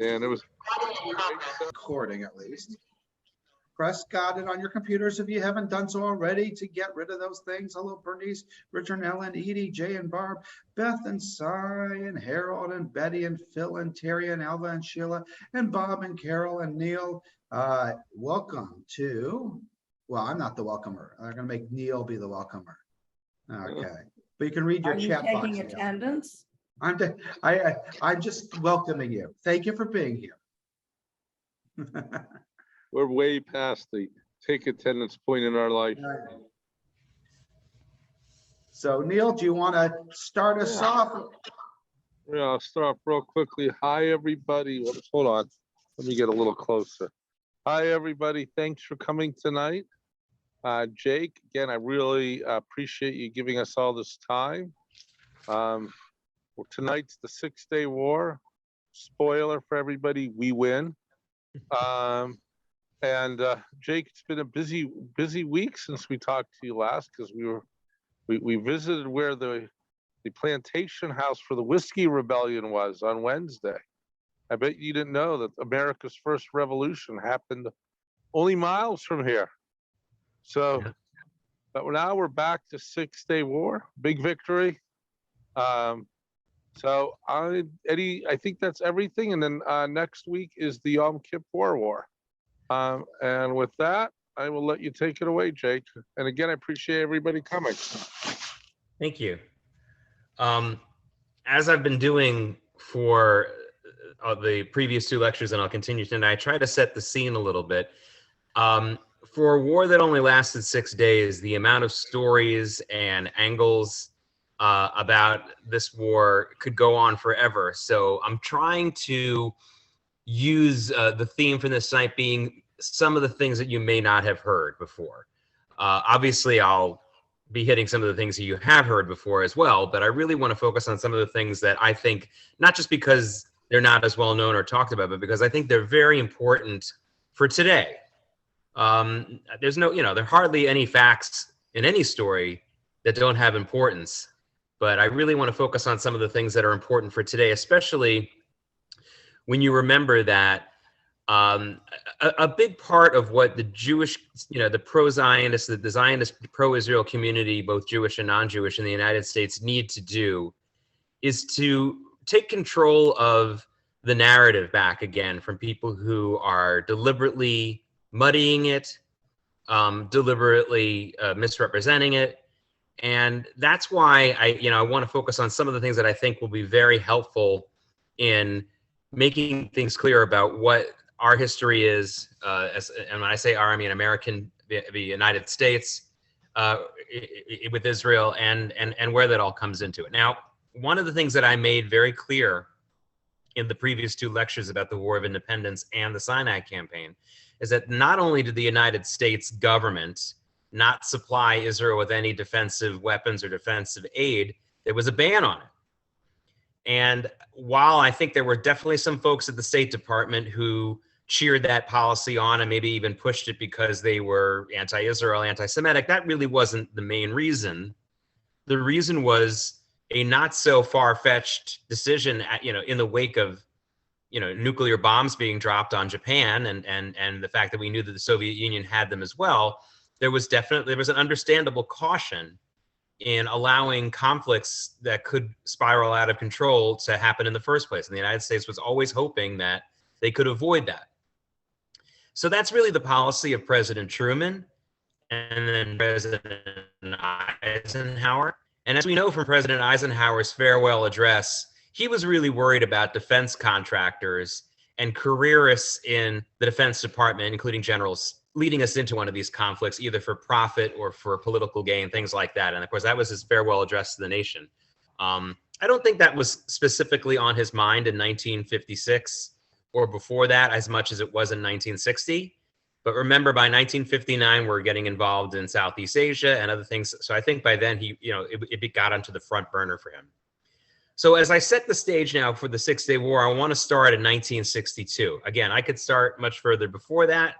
And it was recording at least. Press got it on your computers if you haven't done so already to get rid of those things. Hello, Bernice, Richard and Ellen, Edie, Jay and Barb, Beth and Cy and Harold and Betty and Phil and Terry and Alva and Sheila and Bob and Carol and Neil. Welcome to, well, I'm not the welcomer. I'm going to make Neil be the welcomer. Okay. But you can read your chat box. Are you taking attendance? I'm just welcoming you. Thank you for being here. we're way past the take attendance point in our life. So Neil, do you want to start us off? Yeah, I'll start off real quickly. Hi, everybody. Hold on. Let me get a little closer. Hi, everybody. Thanks for coming tonight. Jake, again, I really appreciate you giving us all this time. Well, tonight's the 6 Day War. Spoiler for everybody, we win. Jake, it's been a busy week since we talked to you last, because we visited where the plantation house for the Whiskey Rebellion was on Wednesday. I bet you didn't know that America's first revolution happened only miles from here. So, but now we're back to 6 Day War, big victory. So Eddie, I think that's everything. And then next week is the Yom Kippur War. And with that, I will let you take it away, Jake. And again, I appreciate everybody coming. Thank you. As I've been doing for the previous two lectures, and I'll continue tonight, I try to set the scene a little bit. For a war that only lasted 6 days, the amount of stories and angles about this war could go on forever. So I'm trying to use the theme for this night being some of the things that you may not have heard before. Obviously, I'll be hitting some of the things that you have heard before as well, but I really want to focus on some of the things that I think, not just because they're not as well known or talked about, but because I think they're very important for today. There's no, there are hardly any facts in any story that don't have importance. But I really want to focus on some of the things that are important for today, especially when you remember that a big part of what the Jewish, the pro-Zionist, the Zionist pro-Israel community, both Jewish and non-Jewish in the United States, need to do is to take control of the narrative back again from people who are deliberately muddying it, deliberately misrepresenting it. And that's why I want to focus on some of the things that I think will be very helpful in making things clear about what our history is. And when I say our, I mean American, the United States, with Israel, and where that all comes into it. Now, one of the things that I made very clear in the previous two lectures about the War of Independence and the Sinai Campaign is that not only did the United States government not supply Israel with any defensive weapons or defensive aid, there was a ban on it. And while I think there were definitely some folks at the State Department who cheered that policy on and maybe even pushed it because they were anti-Israel, anti-Semitic, that really wasn't the main reason. The reason was a not so far-fetched decision in the wake of nuclear bombs being dropped on Japan and the fact that we knew that the Soviet Union had them as well. There was an understandable caution in allowing conflicts that could spiral out of control to happen in the first place. And the United States was always hoping that they could avoid that. So that's really the policy of President Truman and then President Eisenhower. And as we know from President Eisenhower's farewell address, he was really worried about defense contractors and careerists in the Defense Department, including generals, leading us into one of these conflicts, either for profit or for political gain, things like that. And of course, that was his farewell address to the nation. I don't think that was specifically on his mind in 1956 or before that as much as it was in 1960. But remember, by 1959, we're getting involved in Southeast Asia and other things. So I think by then it got onto the front burner for him. So as I set the stage now for the 6 Day War, I want to start in 1962. Again, I could start much further before that,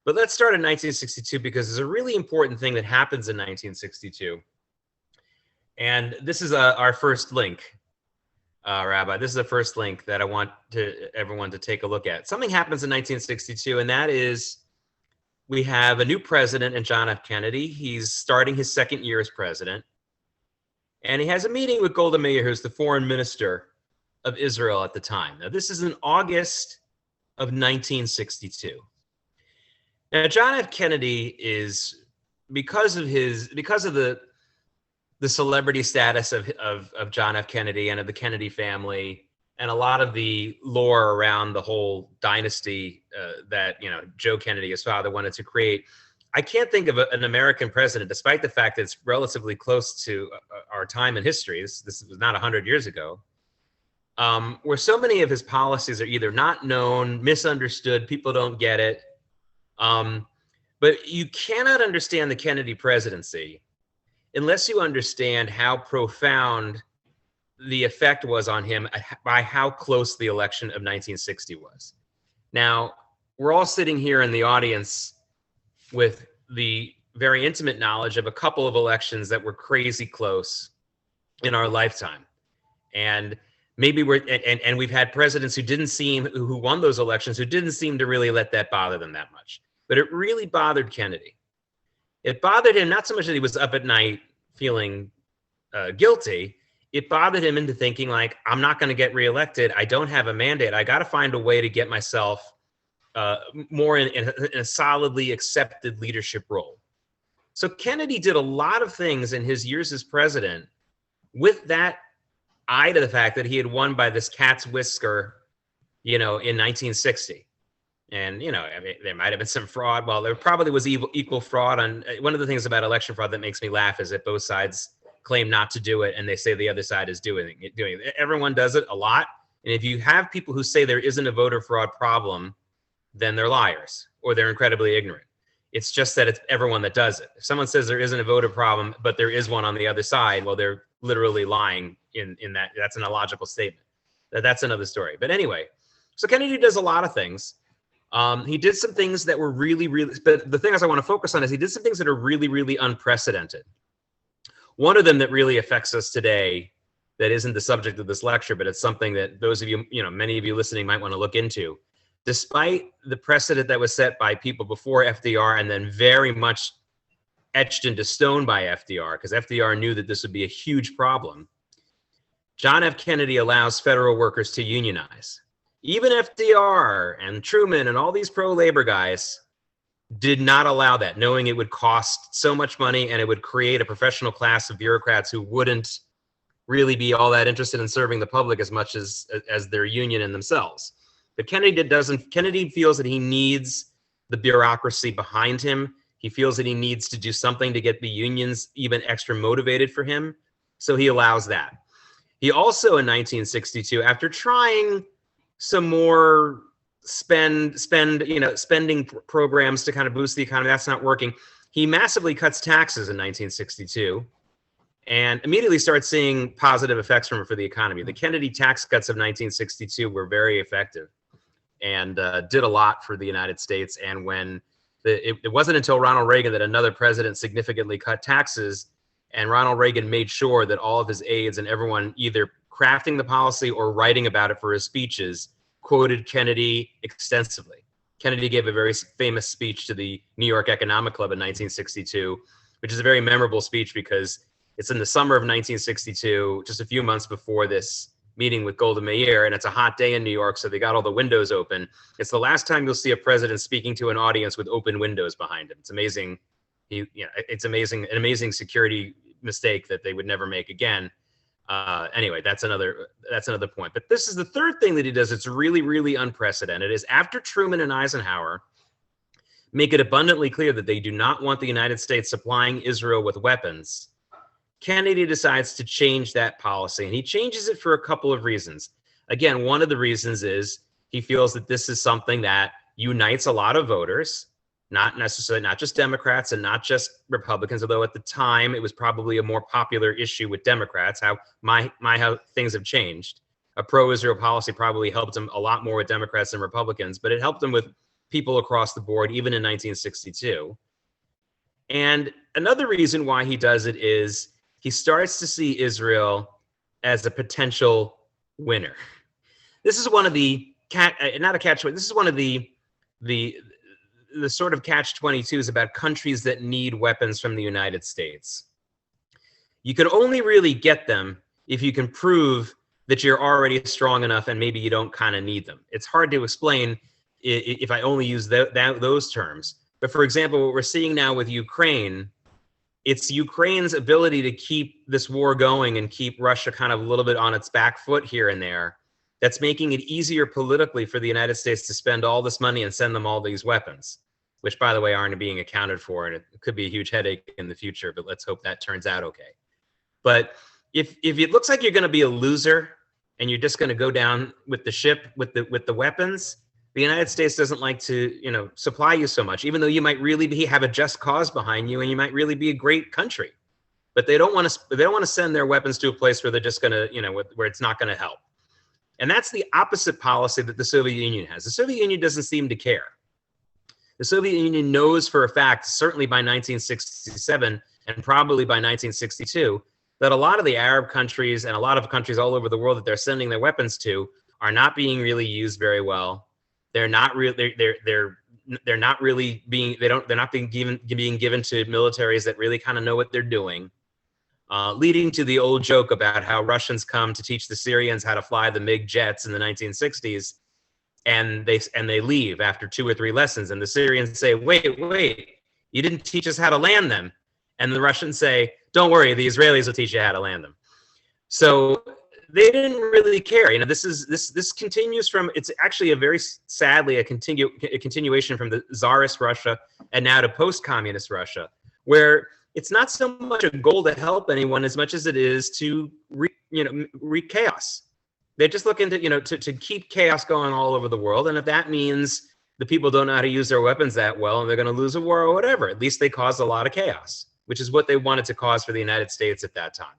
but let's start in 1962 because there's a really important thing that happens in 1962. And this is our first link. Rabbi. This is the first link that I want everyone to take a look at. Something happens in 1962, and that is we have a new president in John F. Kennedy. He's starting his second year as president. And he has a meeting with Golda Meir, who's the foreign minister of Israel at the time. Now, this is in August of 1962. Now, John F. Kennedy is, because of the celebrity status of John F. Kennedy and of the Kennedy family, and a lot of the lore around the whole dynasty that Joe Kennedy, his father, wanted to create. I can't think of an American president, despite the fact that it's relatively close to our time in history. This was not 100 years ago, where so many of his policies are either not known, misunderstood, people don't get it. But you cannot understand the Kennedy presidency unless you understand how profound the effect was on him by how close the election of 1960 was. Now, we're all sitting here in the audience with the very intimate knowledge of a couple of elections that were crazy close in our lifetime. And maybe we've had presidents who won those elections who didn't seem to really let that bother them that much. But it really bothered Kennedy. It bothered him not so much that he was up at night feeling guilty. It bothered him into thinking, like, I'm not going to get reelected. I don't have a mandate. I got to find a way to get myself more in a solidly accepted leadership role. So Kennedy did a lot of things in his years as president with that eye to the fact that he had won by this cat's whisker, in 1960. And, I mean, there might have been some fraud. Well, there probably was equal fraud on. One of the things about election fraud that makes me laugh is that both sides claim not to do it, and they say the other side is doing it. Everyone does it a lot. And if you have people who say there isn't a voter fraud problem, then they're liars or they're incredibly ignorant. It's just that it's everyone that does it. If someone says there isn't a voter problem, but there is one on the other side, well, they're literally lying in that. That's an illogical statement. That's another story. But anyway, so Kennedy does a lot of things. He did some things that were really, really, but the thing I want to focus on is he did some things that are really, really unprecedented. One of them that really affects us today, that isn't the subject of this lecture, but it's something that those of you, many of you listening might want to look into. Despite the precedent that was set by people before FDR and then very much etched into stone by FDR, because FDR knew that this would be a huge problem, John F. Kennedy allows federal workers to unionize. Even FDR and Truman and all these pro-labor guys did not allow that, knowing it would cost so much money and it would create a professional class of bureaucrats who wouldn't really be all that interested in serving the public as much as their union and themselves. But Kennedy feels that he needs the bureaucracy behind him. He feels that he needs to do something to get the unions even extra motivated for him. So he allows that. He also, in 1962, after trying some more spending programs to kind of boost the economy, that's not working. He massively cuts taxes in 1962 and immediately starts seeing positive effects from it for the economy. The Kennedy tax cuts of 1962 were very effective and did a lot for the United States. And when it wasn't until Ronald Reagan that another president significantly cut taxes, and Ronald Reagan made sure that all of his aides and everyone either crafting the policy or writing about it for his speeches quoted Kennedy extensively. Kennedy gave a very famous speech to the New York Economic Club in 1962, which is a very memorable speech because it's in the summer of 1962, just a few months before this meeting with Golda Meir, and it's a hot day in New York, so they got all the windows open. It's the last time you'll see a president speaking to an audience with open windows behind him. It's amazing. It's amazing, an amazing security mistake that they would never make again. Anyway, that's another point. But this is the third thing that he does. It's really, really unprecedented. Is after Truman and Eisenhower make it abundantly clear that they do not want the United States supplying Israel with weapons, Kennedy decides to change that policy, and he changes it for a couple of reasons. Again, one of the reasons is he feels that this is something that unites a lot of voters, not just Democrats and not just Republicans, although at the time it was probably a more popular issue with Democrats, how things have changed. A pro-Israel policy probably helped him a lot more with Democrats than Republicans, but it helped him with people across the board, even in 1962. And another reason why he does it is he starts to see Israel as a potential winner. This is one of the not a catch. This is one of the sort of catch-22s about countries that need weapons from the United States. You can only really get them if you can prove that you're already strong enough and maybe you don't kind of need them. It's hard to explain if I only use those terms. But for example, what we're seeing now with Ukraine, it's Ukraine's ability to keep this war going and keep Russia kind of a little bit on its back foot here and there that's making it easier politically for the United States to spend all this money and send them all these weapons, which, by the way, aren't being accounted for, and it could be a huge headache in the future, but let's hope that turns out okay. But if it looks like you're going to be a loser and you're just going to go down with the ship with the weapons, the United States doesn't like to, supply you so much, even though you might really have a just cause behind you and you might really be a great country. But they don't want to send their weapons to a place where they're just going to, where it's not going to help. And that's the opposite policy that the Soviet Union has. The Soviet Union doesn't seem to care. The Soviet Union knows for a fact, certainly by 1967 and probably by 1962, that a lot of the Arab countries and a lot of countries all over the world that they're sending their weapons to are not being really used very well. They're not really they're not being given to militaries that really kind of know what they're doing. Leading to the old joke about how Russians come to teach the Syrians how to fly the MiG jets in the 1960s, and they leave after 2 or 3 lessons, and the Syrians say, wait, you didn't teach us how to land them. And the Russians say, don't worry, the Israelis will teach you how to land them. So they didn't really care. This continues from, it's actually a very sadly a continuation from the Tsarist Russia and now to post-communist Russia, where it's not so much a goal to help anyone as much as it is to wreak chaos. They're just looking to keep chaos going all over the world. And if that means the people don't know how to use their weapons that well and they're going to lose a war or whatever, at least they caused a lot of chaos, which is what they wanted to cause for the United States at that time.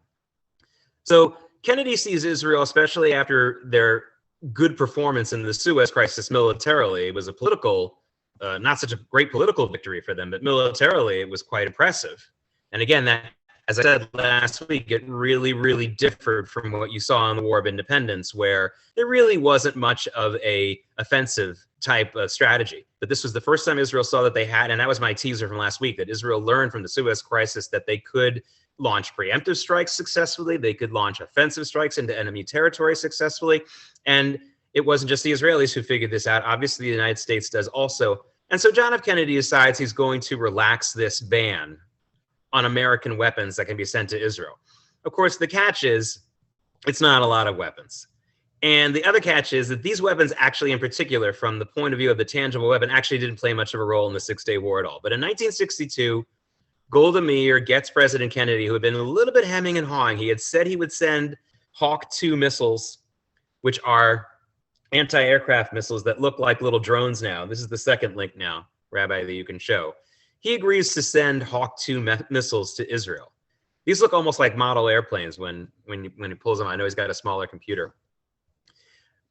So Kennedy sees Israel, especially after their good performance in the Suez Crisis militarily, it was a political, not such a great political victory for them, but militarily it was quite impressive. And again, that, as I said last week, it really, really differed from what you saw in the War of Independence, where there really wasn't much of a offensive type of strategy. But this was the first time Israel saw that they had, and that was my teaser from last week, that Israel learned from the Suez Crisis that they could launch preemptive strikes successfully, they could launch offensive strikes into enemy territory successfully. And it wasn't just the Israelis who figured this out. Obviously, the United States does also. And so John F. Kennedy decides he's going to relax this ban on American weapons that can be sent to Israel. Of course, the catch is it's not a lot of weapons. And the other catch is that these weapons actually, in particular, from the point of view of the tangible weapon, actually didn't play much of a role in the 6-Day War at all. But in 1962, Golda Meir gets President Kennedy, who had been a little bit hemming and hawing. He had said he would send Hawk 2 missiles, which are anti-aircraft missiles that look like little drones now. This is the second link now, Rabbi, that you can show. He agrees to send Hawk 2 missiles to Israel. These look almost like model airplanes when he pulls them. I know he's got a smaller computer.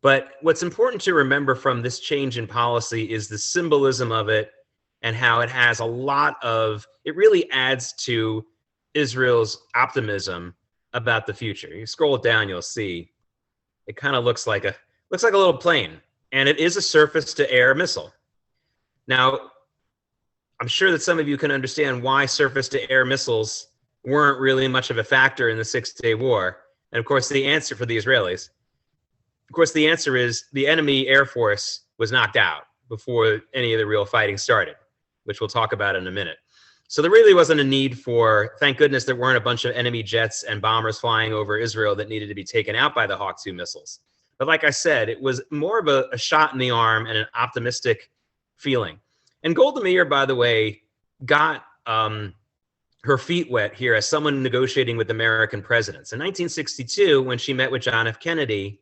But what's important to remember from this change in policy is the symbolism of it and how it has a lot of, it really adds to Israel's optimism about the future. You scroll it down, you'll see it kind of looks like a little plane, and it is a surface-to-air missile. Now, I'm sure that some of you can understand why surface-to-air missiles weren't really much of a factor in the 6-Day War. And of course, the answer for the Israelis, of course, the answer is the enemy air force was knocked out before any of the real fighting started, which we'll talk about in a minute. So there really wasn't a need for, thank goodness there weren't a bunch of enemy jets and bombers flying over Israel that needed to be taken out by the Hawk 2 missiles. But like I said, it was more of a shot in the arm and an optimistic feeling. And Golda Meir, by the way, got her feet wet here as someone negotiating with American presidents. In 1962, when she met with John F. Kennedy,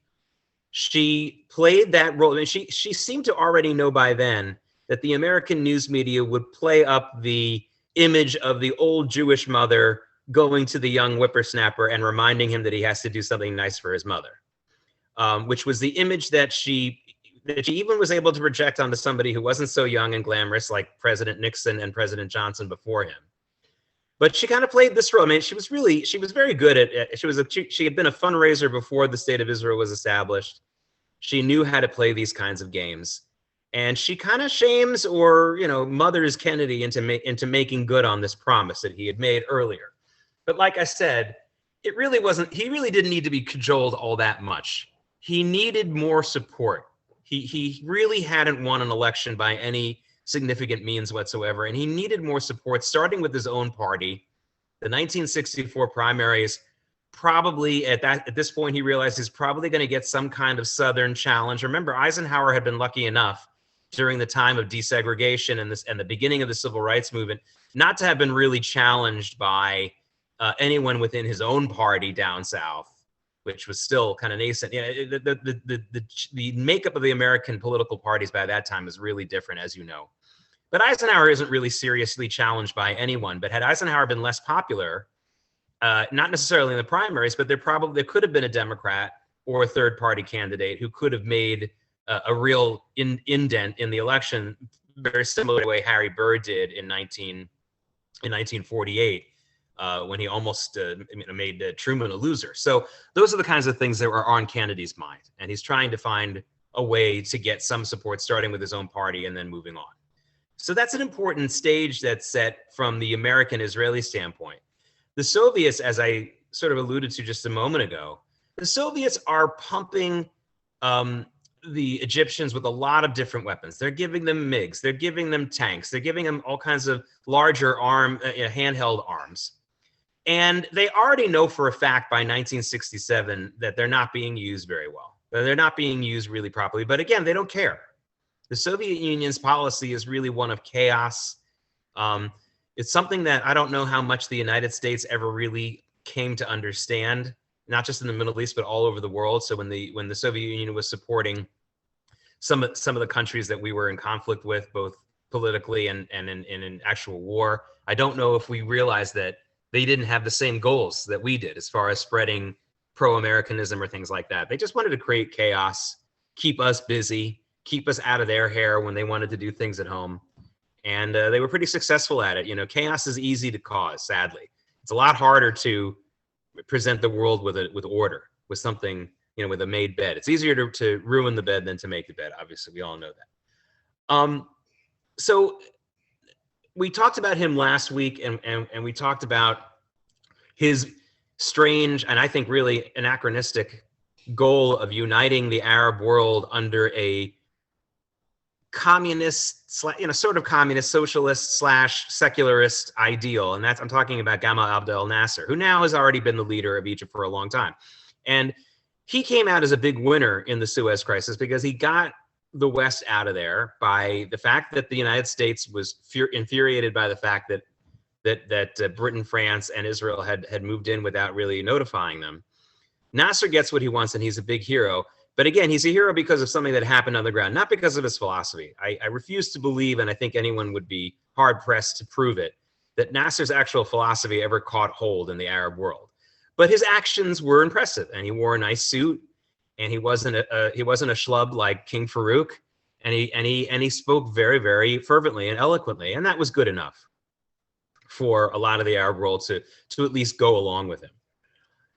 she played that role. I mean, she seemed to already know by then that the American news media would play up the image of the old Jewish mother going to the young whippersnapper and reminding him that he has to do something nice for his mother, which was the image that she even was able to project onto somebody who wasn't so young and glamorous like President Nixon and President Johnson before him. But she kind of played this role. I mean, she was very good at, she had been a fundraiser before the state of Israel was established. She knew how to play these kinds of games. And she kind of shames or, mothers Kennedy into making good on this promise that he had made earlier. But like I said, he really didn't need to be cajoled all that much. He needed more support. He really hadn't won an election by any significant means whatsoever, and he needed more support, starting with his own party. The 1964 primaries, probably at this point, he realized he's probably going to get some kind of Southern challenge. Remember, Eisenhower had been lucky enough during the time of desegregation and the beginning of the civil rights movement not to have been really challenged by anyone within his own party down south, which was still kind of nascent. The makeup of the American political parties by that time is really different, as you know. But Eisenhower isn't really seriously challenged by anyone. But had Eisenhower been less popular, not necessarily in the primaries, but there could have been a Democrat or a third party candidate who could have made a real indent in the election, very similar to the way Harry Byrd did in 1948. When he almost made Truman a loser. So those are the kinds of things that were on Kennedy's mind. And he's trying to find a way to get some support, starting with his own party and then moving on. So that's an important stage that's set from the American-Israeli standpoint. The Soviets, as I sort of alluded to just a moment ago, the Soviets are pumping the Egyptians with a lot of different weapons. They're giving them MiGs. They're giving them tanks. They're giving them all kinds of larger handheld arms. And they already know for a fact by 1967 that they're not being used very well. They're not being used really properly. But again, they don't care. The Soviet Union's policy is really one of chaos. It's something that I don't know how much the United States ever really came to understand, not just in the Middle East, but all over the world. So when the Soviet Union was supporting some of the countries that we were in conflict with, both politically and in an actual war, I don't know if we realized that they didn't have the same goals that we did as far as spreading pro-Americanism or things like that. They just wanted to create chaos, keep us busy, keep us out of their hair when they wanted to do things at home. And they were pretty successful at it. Chaos is easy to cause, sadly. It's a lot harder to present the world with order, with something, with a made bed. It's easier to ruin the bed than to make the bed. Obviously, we all know that. So we talked about him last week, and we talked about his strange and I think really anachronistic goal of uniting the Arab world under a communist, sort of communist, socialist / secularist ideal. And I'm talking about Gamal Abdel Nasser, who now has already been the leader of Egypt for a long time. And he came out as a big winner in the Suez Crisis because he got the West out of there by the fact that the United States was infuriated by the fact that Britain, France, and Israel had moved in without really notifying them. Nasser gets what he wants, and he's a big hero. But again, he's a hero because of something that happened on the ground, not because of his philosophy. I refuse to believe, and I think anyone would be hard-pressed to prove it, that Nasser's actual philosophy ever caught hold in the Arab world. But his actions were impressive, and he wore a nice suit, and he wasn't a schlub like King Farouk, and he spoke very, very fervently and eloquently, and that was good enough for a lot of the Arab world to at least go along with him.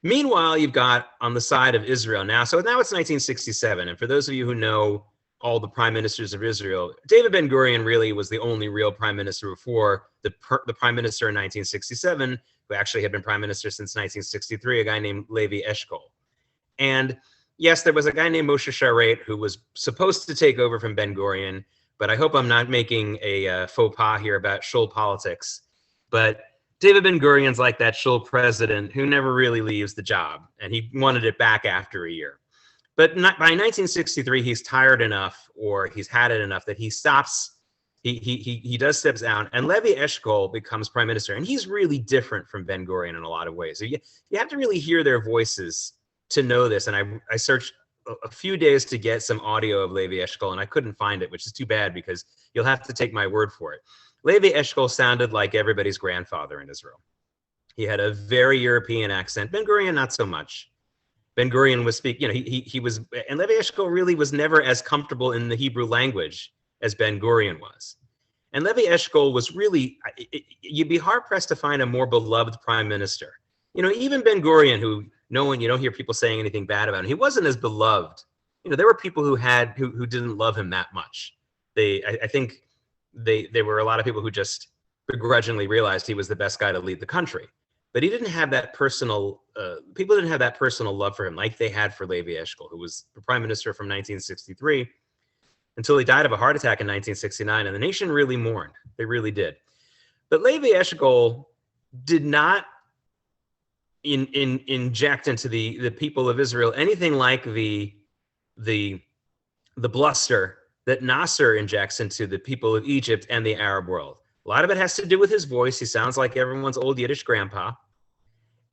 Meanwhile, you've got on the side of Israel now. So now it's 1967, and for those of you who know all the prime ministers of Israel, David Ben-Gurion really was the only real prime minister before the prime minister in 1967, who actually had been prime minister since 1963, a guy named Levi Eshkol. And yes, there was a guy named Moshe Sharet who was supposed to take over from Ben-Gurion, but I hope I'm not making a faux pas here about shul politics. But David Ben-Gurion's like that shul president who never really leaves the job, and he wanted it back after a year. But by 1963, he's tired enough, or he's had it enough, that he stops. He does steps down, and Levi Eshkol becomes prime minister, and he's really different from Ben-Gurion in a lot of ways. So you have to really hear their voices to know this. And I searched a few days to get some audio of Levi Eshkol, and I couldn't find it, which is too bad because you'll have to take my word for it. Levi Eshkol sounded like everybody's grandfather in Israel. He had a very European accent. Ben-Gurion, not so much. Ben-Gurion was speaking, he was, and Levi Eshkol really was never as comfortable in the Hebrew language as Ben-Gurion was. And Levi Eshkol was really, you'd be hard pressed to find a more beloved prime minister. You know, even Ben Gurion, who you don't hear people saying anything bad about him, he wasn't as beloved. You know, there were people who didn't love him that much. I think there were a lot of people who just begrudgingly realized he was the best guy to lead the country. But he didn't have that personal, people didn't have that personal love for him like they had for Levi Eshkol, who was the prime minister from 1963 until he died of a heart attack in 1969. And the nation really mourned. They really did. But Levi Eshkol did not inject into the people of Israel anything like the bluster that Nasser injects into the people of Egypt and the Arab world. A lot of it has to do with his voice. He sounds like everyone's old Yiddish grandpa.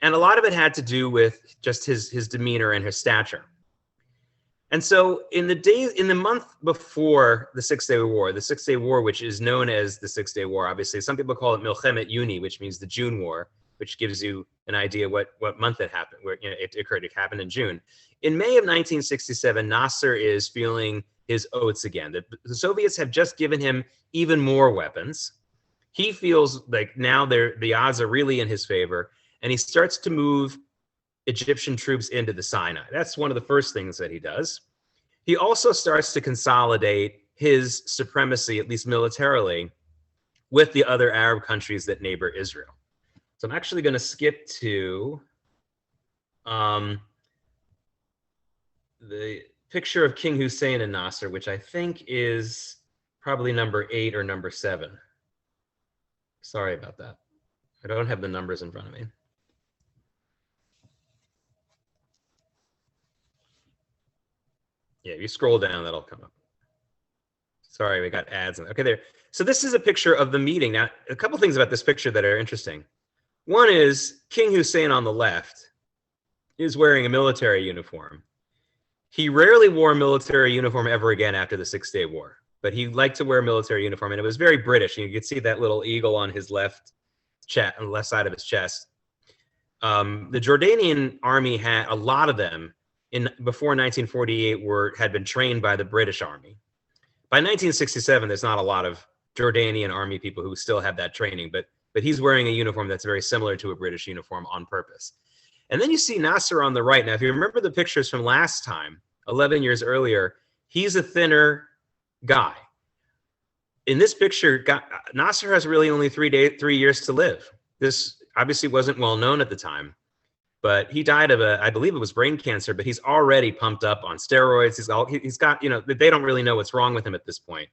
And a lot of it had to do with just his demeanor and his stature. And so in the month before the 6 Day War, the 6 Day War, which is known as the 6 Day War, obviously, some people call it Milchemet Yuni, which means the June War, which gives you an idea what month it happened, where it occurred. It happened in June. In May of 1967, Nasser is feeling his oats again. The Soviets have just given him even more weapons. He feels like now the odds are really in his favor, and he starts to move Egyptian troops into the Sinai. That's one of the first things that he does. He also starts to consolidate his supremacy, at least militarily, with the other Arab countries that neighbor Israel. So I'm actually going to skip to the picture of King Hussein and Nasser, which I think is probably number 8 or number 7. Sorry about that. I don't have the numbers in front of me. Yeah, if you scroll down, that'll come up. Sorry, we got ads. Okay, there. So this is a picture of the meeting. Now, a couple things about this picture that are interesting. One is King Hussein on the left is wearing a military uniform. He rarely wore a military uniform ever again after the 6 Day War, but he liked to wear a military uniform, and it was very British. You could see that little eagle on his left chest, on the left side of his chest. The Jordanian army had a lot of them before 1948 had been trained by the British Army. By 1967, there's not a lot of Jordanian army people who still have that training, but he's wearing a uniform that's very similar to a British uniform on purpose. And then you see Nasser on the right. Now, if you remember the pictures from last time, 11 years earlier, he's a thinner guy. In this picture, Nasser has really only 3 years to live. This obviously wasn't well known at the time, but he died of I believe it was brain cancer, but he's already pumped up on steroids. He's got, they don't really know what's wrong with him at this point.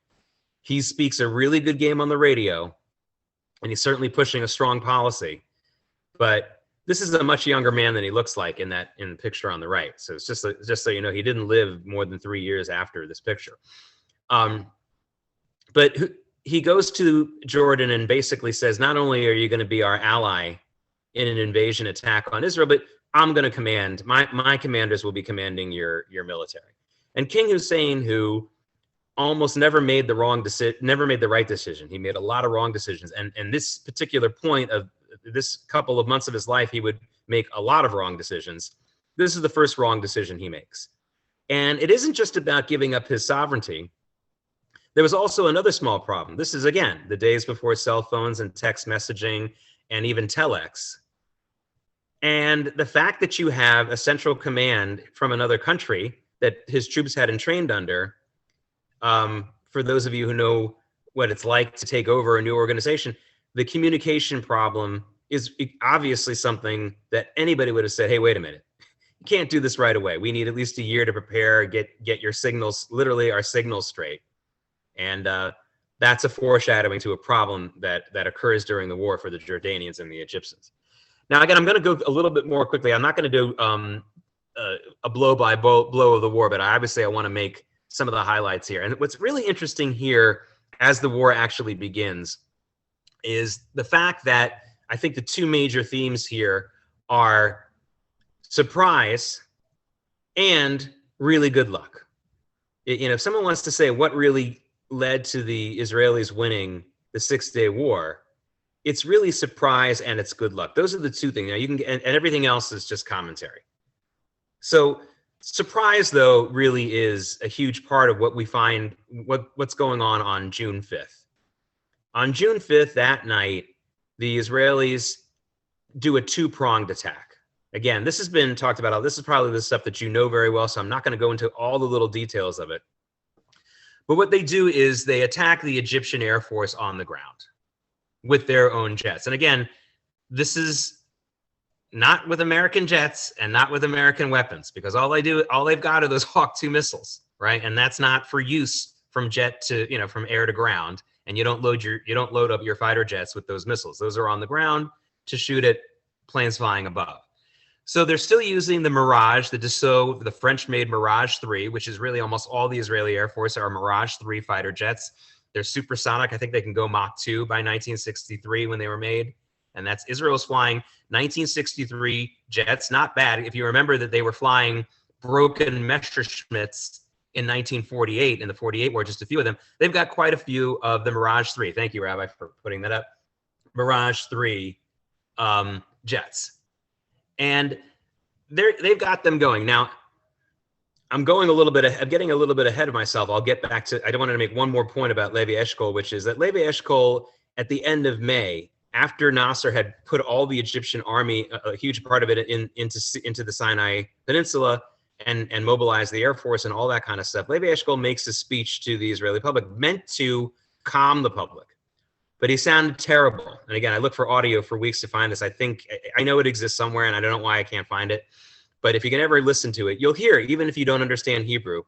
He speaks a really good game on the radio, and he's certainly pushing a strong policy. But this is a much younger man than he looks like in the picture on the right. So it's just so you know, he didn't live more than 3 years after this picture. But he goes to Jordan and basically says, not only are you going to be our ally in an invasion attack on Israel, but I'm going to command, my commanders will be commanding your military. And King Hussein, who almost never made the right decision. He made a lot of wrong decisions. And this particular point of this couple of months of his life, he would make a lot of wrong decisions. This is the first wrong decision he makes. And it isn't just about giving up his sovereignty. There was also another small problem. This is, again, the days before cell phones and text messaging and even telex. And the fact that you have a central command from another country that his troops hadn't trained under, for those of you who know what it's like to take over a new organization, the communication problem is obviously something that anybody would have said, hey, wait a minute, you can't do this right away. We need at least a year to prepare, get your signals, literally our signals straight. And that's a foreshadowing to a problem that occurs during the war for the Jordanians and the Egyptians. Now, again, I'm going to go a little bit more quickly. I'm not going to do a blow-by-blow of the war, but obviously I want to make some of the highlights here. And what's really interesting here as the war actually begins is the fact that I think the two major themes here are surprise and really good luck. If someone wants to say what really led to the Israelis winning the 6 Day War, it's really surprise and it's good luck. Those are the two things. Now you can and everything else is just commentary. So surprise, though, really is a huge part of what we find, what's going on June 5th. On June 5th, that night, the Israelis do a two-pronged attack. Again, this has been talked about. This is probably the stuff that you know very well, so I'm not going to go into all the little details of it. But what they do is they attack the Egyptian Air Force on the ground with their own jets. And again, this is not with American jets and not with American weapons, because all they've got are those Hawk 2 missiles, right? And that's not for use from jet to, from air to ground. And you don't load up your fighter jets with those missiles. Those are on the ground to shoot at planes flying above. So they're still using the Mirage, the Dassault, the French-made Mirage 3, which is really almost all the Israeli Air Force are Mirage 3 fighter jets. They're supersonic. I think they can go Mach 2 by 1963 when they were made. And that's Israel's flying 1963 jets. Not bad. If you remember that they were flying broken Messerschmitts in 1948, in the 48 war, just a few of them. They've got quite a few of the Mirage 3. Thank you, Rabbi, for putting that up. Mirage 3 jets. And they've got them going. Now, I'm getting a little bit ahead of myself. I'll get back to, I wanted to make one more point about Levi Eshkol, which is that Levi Eshkol, at the end of May, after Nasser had put all the Egyptian army, a huge part of it, into the Sinai Peninsula and mobilized the Air Force and all that kind of stuff, Levi Eshkol makes a speech to the Israeli public meant to calm the public. But he sounded terrible. And again, I looked for audio for weeks to find this. I know it exists somewhere, and I don't know why I can't find it. But if you can ever listen to it, you'll hear, even if you don't understand Hebrew,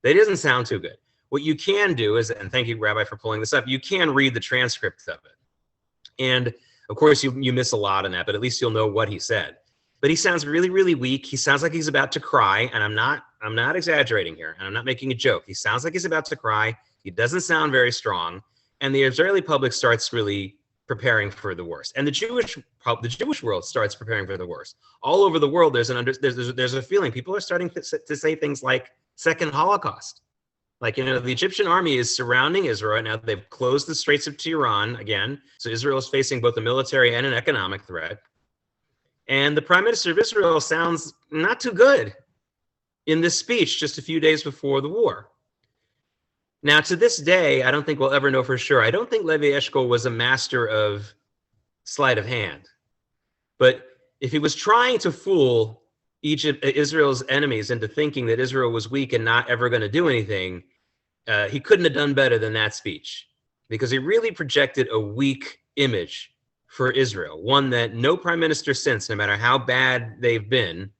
that it doesn't sound too good. What you can do is, and thank you, Rabbi, for pulling this up, you can read the transcript of it. And of course, you miss a lot in that, but at least you'll know what he said. But he sounds really, really weak. He sounds like he's about to cry, and I'm not exaggerating here, and I'm not making a joke. He sounds like he's about to cry. He doesn't sound very strong. And the Israeli public starts really preparing for the worst, and the Jewish world starts preparing for the worst. All over the world, there's a feeling people are starting to say things like "second Holocaust," like the Egyptian army is surrounding Israel right now. They've closed the Straits of Tiran again, so Israel is facing both a military and an economic threat. And the Prime Minister of Israel sounds not too good in this speech just a few days before the war. Now, to this day, I don't think we'll ever know for sure. I don't think Levi Eshkol was a master of sleight of hand. But if he was trying to fool Israel's enemies into thinking that Israel was weak and not ever going to do anything, he couldn't have done better than that speech, because he really projected a weak image for Israel, one that no prime minister since, no matter how bad they've been,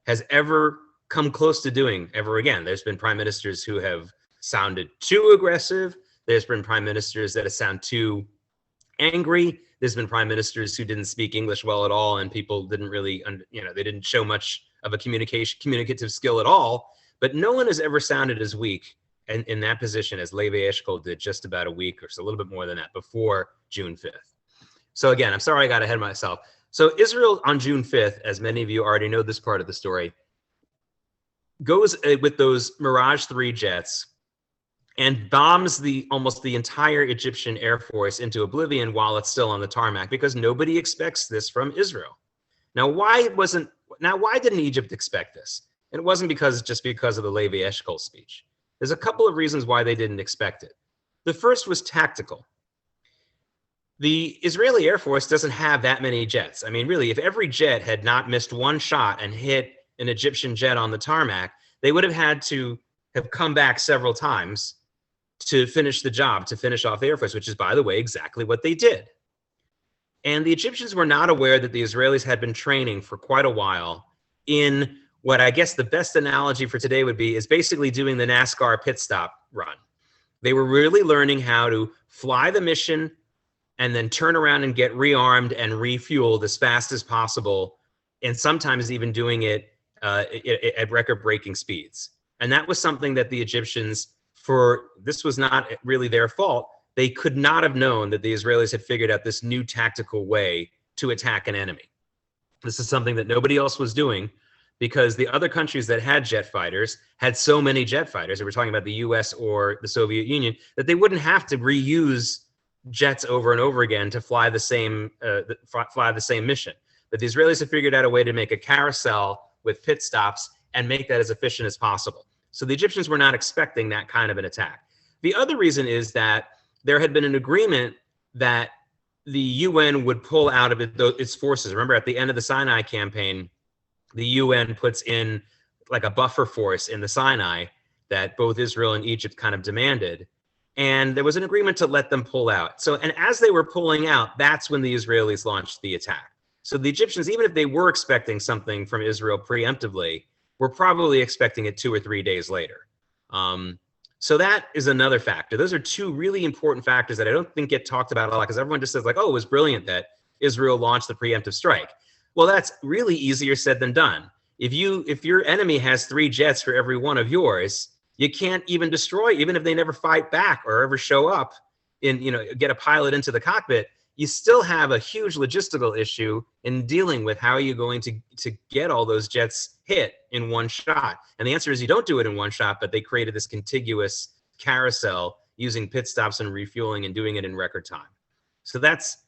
has ever come close to doing ever again. There's been prime ministers who have sounded too aggressive. There's been prime ministers that have sounded too angry. There's been prime ministers who didn't speak English well at all, and people didn't really, they didn't show much of a communicative skill at all. But no one has ever sounded as weak in that position as Levi Eshkol did just about a week or so, a little bit more than that, before June 5th. So again, I'm sorry I got ahead of myself. So Israel on June 5th, as many of you already know this part of the story, goes with those Mirage 3 jets and bombs almost the entire Egyptian Air Force into oblivion while it's still on the tarmac, because nobody expects this from Israel. Now, why didn't Egypt expect this? It wasn't just because of the Levi Eshkol speech. There's a couple of reasons why they didn't expect it. The first was tactical. The Israeli Air Force doesn't have that many jets. I mean, really, if every jet had not missed one shot and hit an Egyptian jet on the tarmac, they would have had to have come back several times to finish the job, to finish off the Air Force, which is, by the way, exactly what they did. And the Egyptians were not aware that the Israelis had been training for quite a while in what I guess the best analogy for today would be is basically doing the NASCAR pit stop run. They were really learning how to fly the mission and then turn around and get rearmed and refueled as fast as possible, and sometimes even doing it at record-breaking speeds. And that was something that the Egyptians, this was not really their fault, they could not have known that the Israelis had figured out this new tactical way to attack an enemy. This is something that nobody else was doing, because the other countries that had jet fighters had so many jet fighters, if we're talking about the US or the Soviet Union, that they wouldn't have to reuse jets over and over again to fly the same mission. But the Israelis have figured out a way to make a carousel with pit stops and make that as efficient as possible. So the Egyptians were not expecting that kind of an attack. The other reason is that there had been an agreement that the UN would pull out of its forces. Remember, at the end of the Sinai campaign, the UN puts in like a buffer force in the Sinai that both Israel and Egypt kind of demanded. And there was an agreement to let them pull out. So, and as they were pulling out, that's when the Israelis launched the attack. So the Egyptians, even if they were expecting something from Israel preemptively, were probably expecting it 2 or 3 days later. So that is another factor. Those are two really important factors that I don't think get talked about a lot, because everyone just says like, oh, it was brilliant that Israel launched the preemptive strike. Well, that's really easier said than done. If your enemy has 3 jets for every one of yours, you can't even destroy, even if they never fight back or ever show up in, get a pilot into the cockpit, you still have a huge logistical issue in dealing with how are you going to get all those jets hit in one shot. And the answer is you don't do it in one shot, but they created this contiguous carousel using pit stops and refueling and doing it in record time. So that's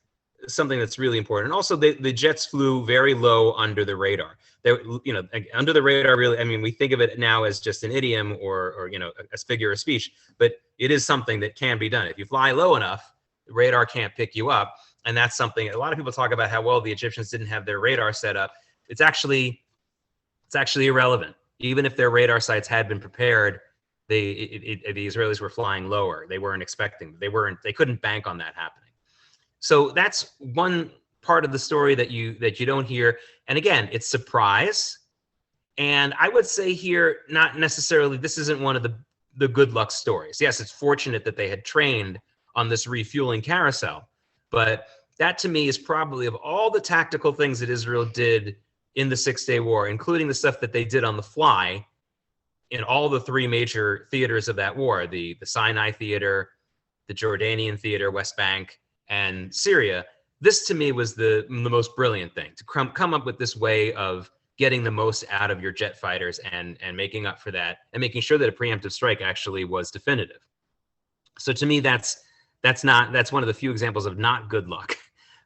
something that's really important. And also the jets flew very low under the radar. They, under the radar, really, I mean, we think of it now as just an idiom or a figure of speech, but it is something that can be done. If you fly low enough, the radar can't pick you up. And that's something a lot of people talk about how well the Egyptians didn't have their radar set up. It's actually irrelevant. Even if their radar sites had been prepared, the Israelis were flying lower. They weren't expecting. They couldn't bank on that happening. So that's one part of the story that you don't hear. And again, it's surprise. And I would say here, not necessarily, this isn't one of the good luck stories. Yes, it's fortunate that they had trained on this refueling carousel. But that to me is probably, of all the tactical things that Israel did in the 6 Day War, including the stuff that they did on the fly in all the 3 major theaters of that war, the Sinai theater, the Jordanian theater, West Bank, and Syria, this to me was the most brilliant thing, to come up with this way of getting the most out of your jet fighters and making up for that and making sure that a preemptive strike actually was definitive. So to me, that's one of the few examples of not good luck,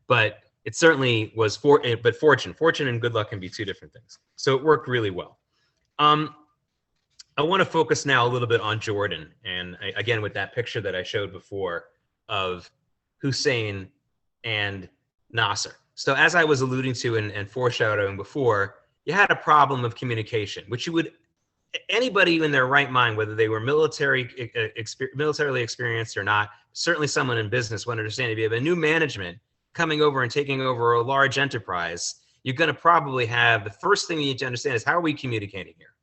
but it certainly was but fortune and good luck can be 2 different things. So it worked really well. I want to focus now a little bit on Jordan. And again, with that picture that I showed before of Hussein and Nasser. So as I was alluding to and foreshadowing before, you had a problem of communication, which anybody in their right mind, whether they were militarily experienced or not, certainly someone in business would understand. If you have a new management coming over and taking over a large enterprise, you're going to probably have, the first thing you need to understand is, how are we communicating here?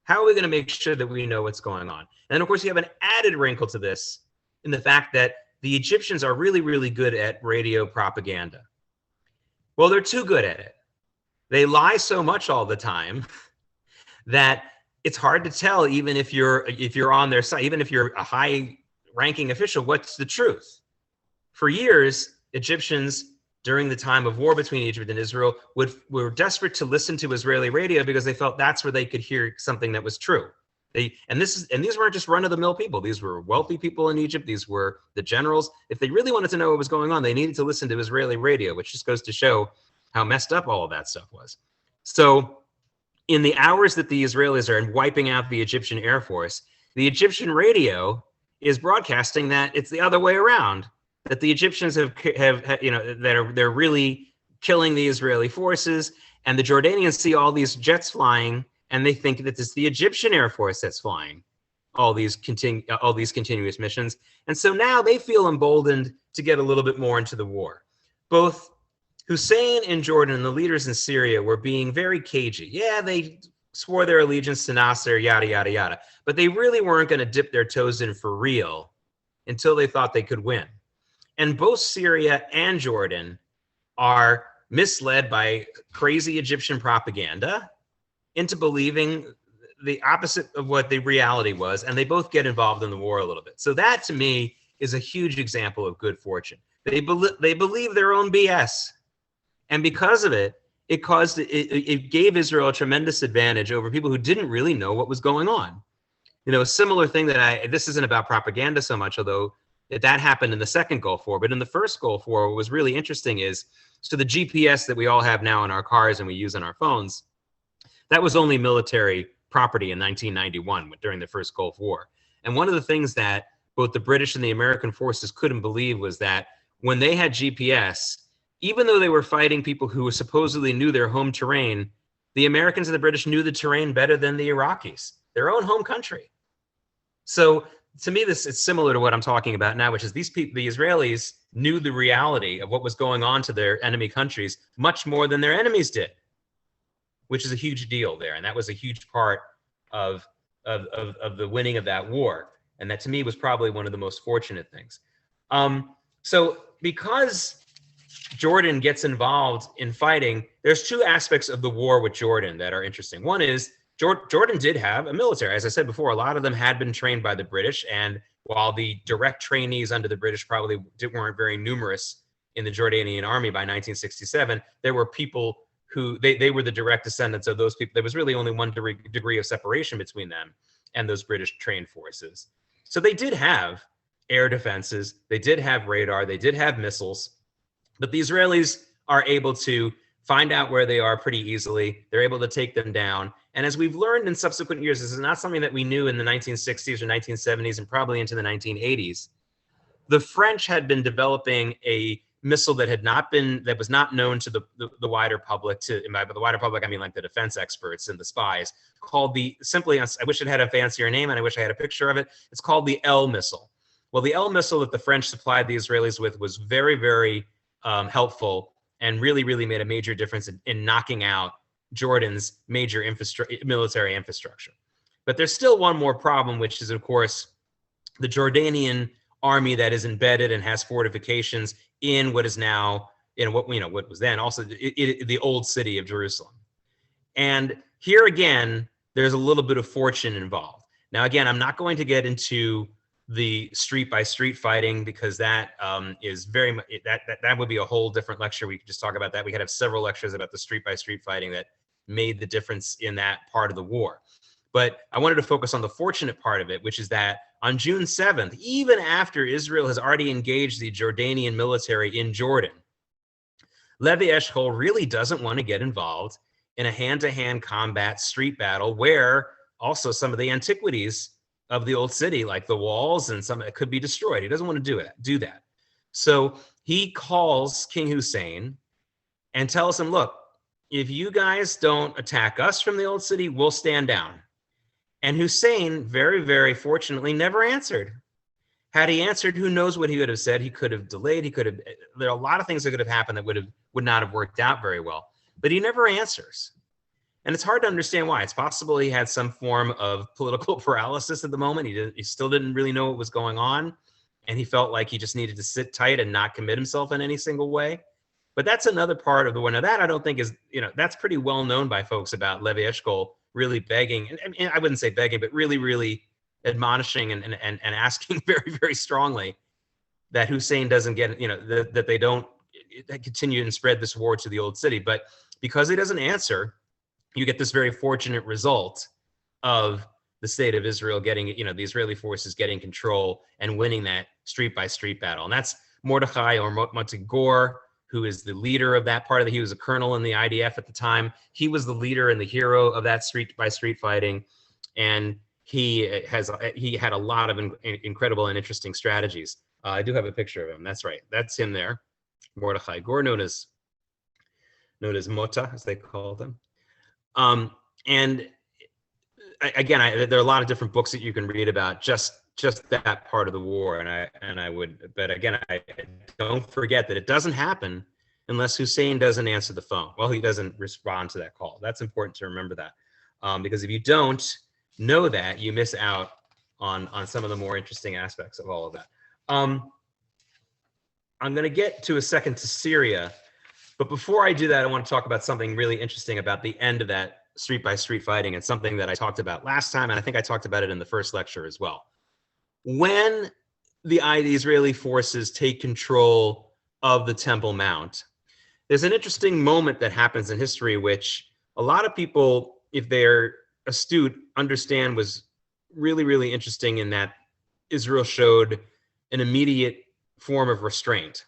How are we going to make sure that we know what's going on? And of course, you have an added wrinkle to this in the fact that the Egyptians are really, really good at radio propaganda. Well, they're too good at it. They lie so much all the time that it's hard to tell, even if you're on their side, even if you're a high-ranking official, what's the truth. For years, Egyptians, during the time of war between Egypt and Israel, were desperate to listen to Israeli radio because they felt that's where they could hear something that was true. And these weren't just run-of-the-mill people. These were wealthy people in Egypt. These were the generals. If they really wanted to know what was going on, they needed to listen to Israeli radio, which just goes to show how messed up all of that stuff was. So in the hours that the Israelis are wiping out the Egyptian Air Force, the Egyptian radio is broadcasting that it's the other way around, that the Egyptians they're really killing the Israeli forces, and the Jordanians see all these jets flying, and they think that it's the Egyptian Air Force that's flying all these continuous missions. And so now they feel emboldened to get a little bit more into the war. Both Hussein and Jordan and the leaders in Syria were being very cagey. Yeah, they swore their allegiance to Nasser, yada, yada, yada. But they really weren't going to dip their toes in for real until they thought they could win. And both Syria and Jordan are misled by crazy Egyptian propaganda into believing the opposite of what the reality was, and they both get involved in the war a little bit. So that, to me, is a huge example of good fortune. They believe their own BS, and because of it, it gave Israel a tremendous advantage over people who didn't really know what was going on. A similar thing this isn't about propaganda so much, although that happened in the second Gulf War, but in the first Gulf War, what was really interesting is, so the GPS that we all have now in our cars and we use on our phones, that was only military property in 1991 during the first Gulf War. And one of the things that both the British and the American forces couldn't believe was that when they had GPS, even though they were fighting people who supposedly knew their home terrain, the Americans and the British knew the terrain better than the Iraqis, their own home country. So to me, this is similar to what I'm talking about now, which is these people, the Israelis knew the reality of what was going on to their enemy countries much more than their enemies did, which is a huge deal there. And that was a huge part of the winning of that war. And that to me was probably one of the most fortunate things. So because Jordan gets involved in fighting, there's two aspects of the war with Jordan that are interesting. One is Jordan did have a military. As I said before, a lot of them had been trained by the British. And while the direct trainees under the British probably weren't very numerous in the Jordanian army by 1967, there were people who, they were the direct descendants of those people. There was really only one degree of separation between them and those British trained forces. So they did have air defenses, they did have radar, they did have missiles, but the Israelis are able to find out where they are pretty easily. They're able to take them down. And as we've learned in subsequent years, this is not something that we knew in the 1960s or 1970s and probably into the 1980s. The French had been developing a missile that was not known to the wider public. And by the wider public, I mean like the defense experts and the spies, called I wish it had a fancier name and I wish I had a picture of it. It's called the L missile. Well, the L missile that the French supplied the Israelis with was very, very helpful and really, really made a major difference in knocking out Jordan's major military infrastructure. But there's still one more problem, which is, of course, the Jordanian army that is embedded and has fortifications in what is now, what was then also the old city of Jerusalem. And here again, there's a little bit of fortune involved. Now, again, I'm not going to get into the street by street fighting because that is very much that would be a whole different lecture. We could just talk about that. We could have several lectures about the street by street fighting that made the difference in that part of the war. But I wanted to focus on the fortunate part of it, which is that on June 7th, even after Israel has already engaged the Jordanian military in Jordan, Levi Eshkol really doesn't want to get involved in a hand-to-hand combat street battle where also some of the antiquities of the old city, like the walls and some, it could be destroyed. He doesn't want to do that. So he calls King Hussein and tells him, look, if you guys don't attack us from the old city, we'll stand down. And Hussein, very, very fortunately, never answered. Had he answered, who knows what he would have said. He could have delayed. There are a lot of things that could have happened that would not have worked out very well. But he never answers. And it's hard to understand why. It's possible he had some form of political paralysis at the moment. He still didn't really know what was going on. And he felt like he just needed to sit tight and not commit himself in any single way. But that's another part of the war. Now that I don't think is, that's pretty well known by folks about Levi Eshkol really begging, and I wouldn't say begging, but really, really admonishing and asking very, very strongly that Hussein doesn't get, that they don't continue and spread this war to the old city. But because he doesn't answer, you get this very fortunate result of the state of Israel getting, the Israeli forces getting control and winning that street by street battle. And that's Mordechai or Motzi Gore, who is the leader of that part of he was a colonel in the IDF at the time. He was the leader and the hero of that street by street fighting. And he had a lot of incredible and interesting strategies. I do have a picture of him. That's right. That's him there. Mordechai Gore, known as Mota, as they called him. And again, there are a lot of different books that you can read about just that part of the war. But again, I don't forget that it doesn't happen unless Hussein doesn't answer the phone. Well, he doesn't respond to that call. That's important to remember that. Because if you don't know that, you miss out on some of the more interesting aspects of all of that. I'm going to get to a second to Syria. But before I do that, I want to talk about something really interesting about the end of that street by street fighting. It's something that I talked about last time, and I think I talked about it in the first lecture as well. When the Israeli forces take control of the Temple Mount, there's an interesting moment that happens in history, which a lot of people, if they're astute, understand was really, really interesting in that Israel showed an immediate form of restraint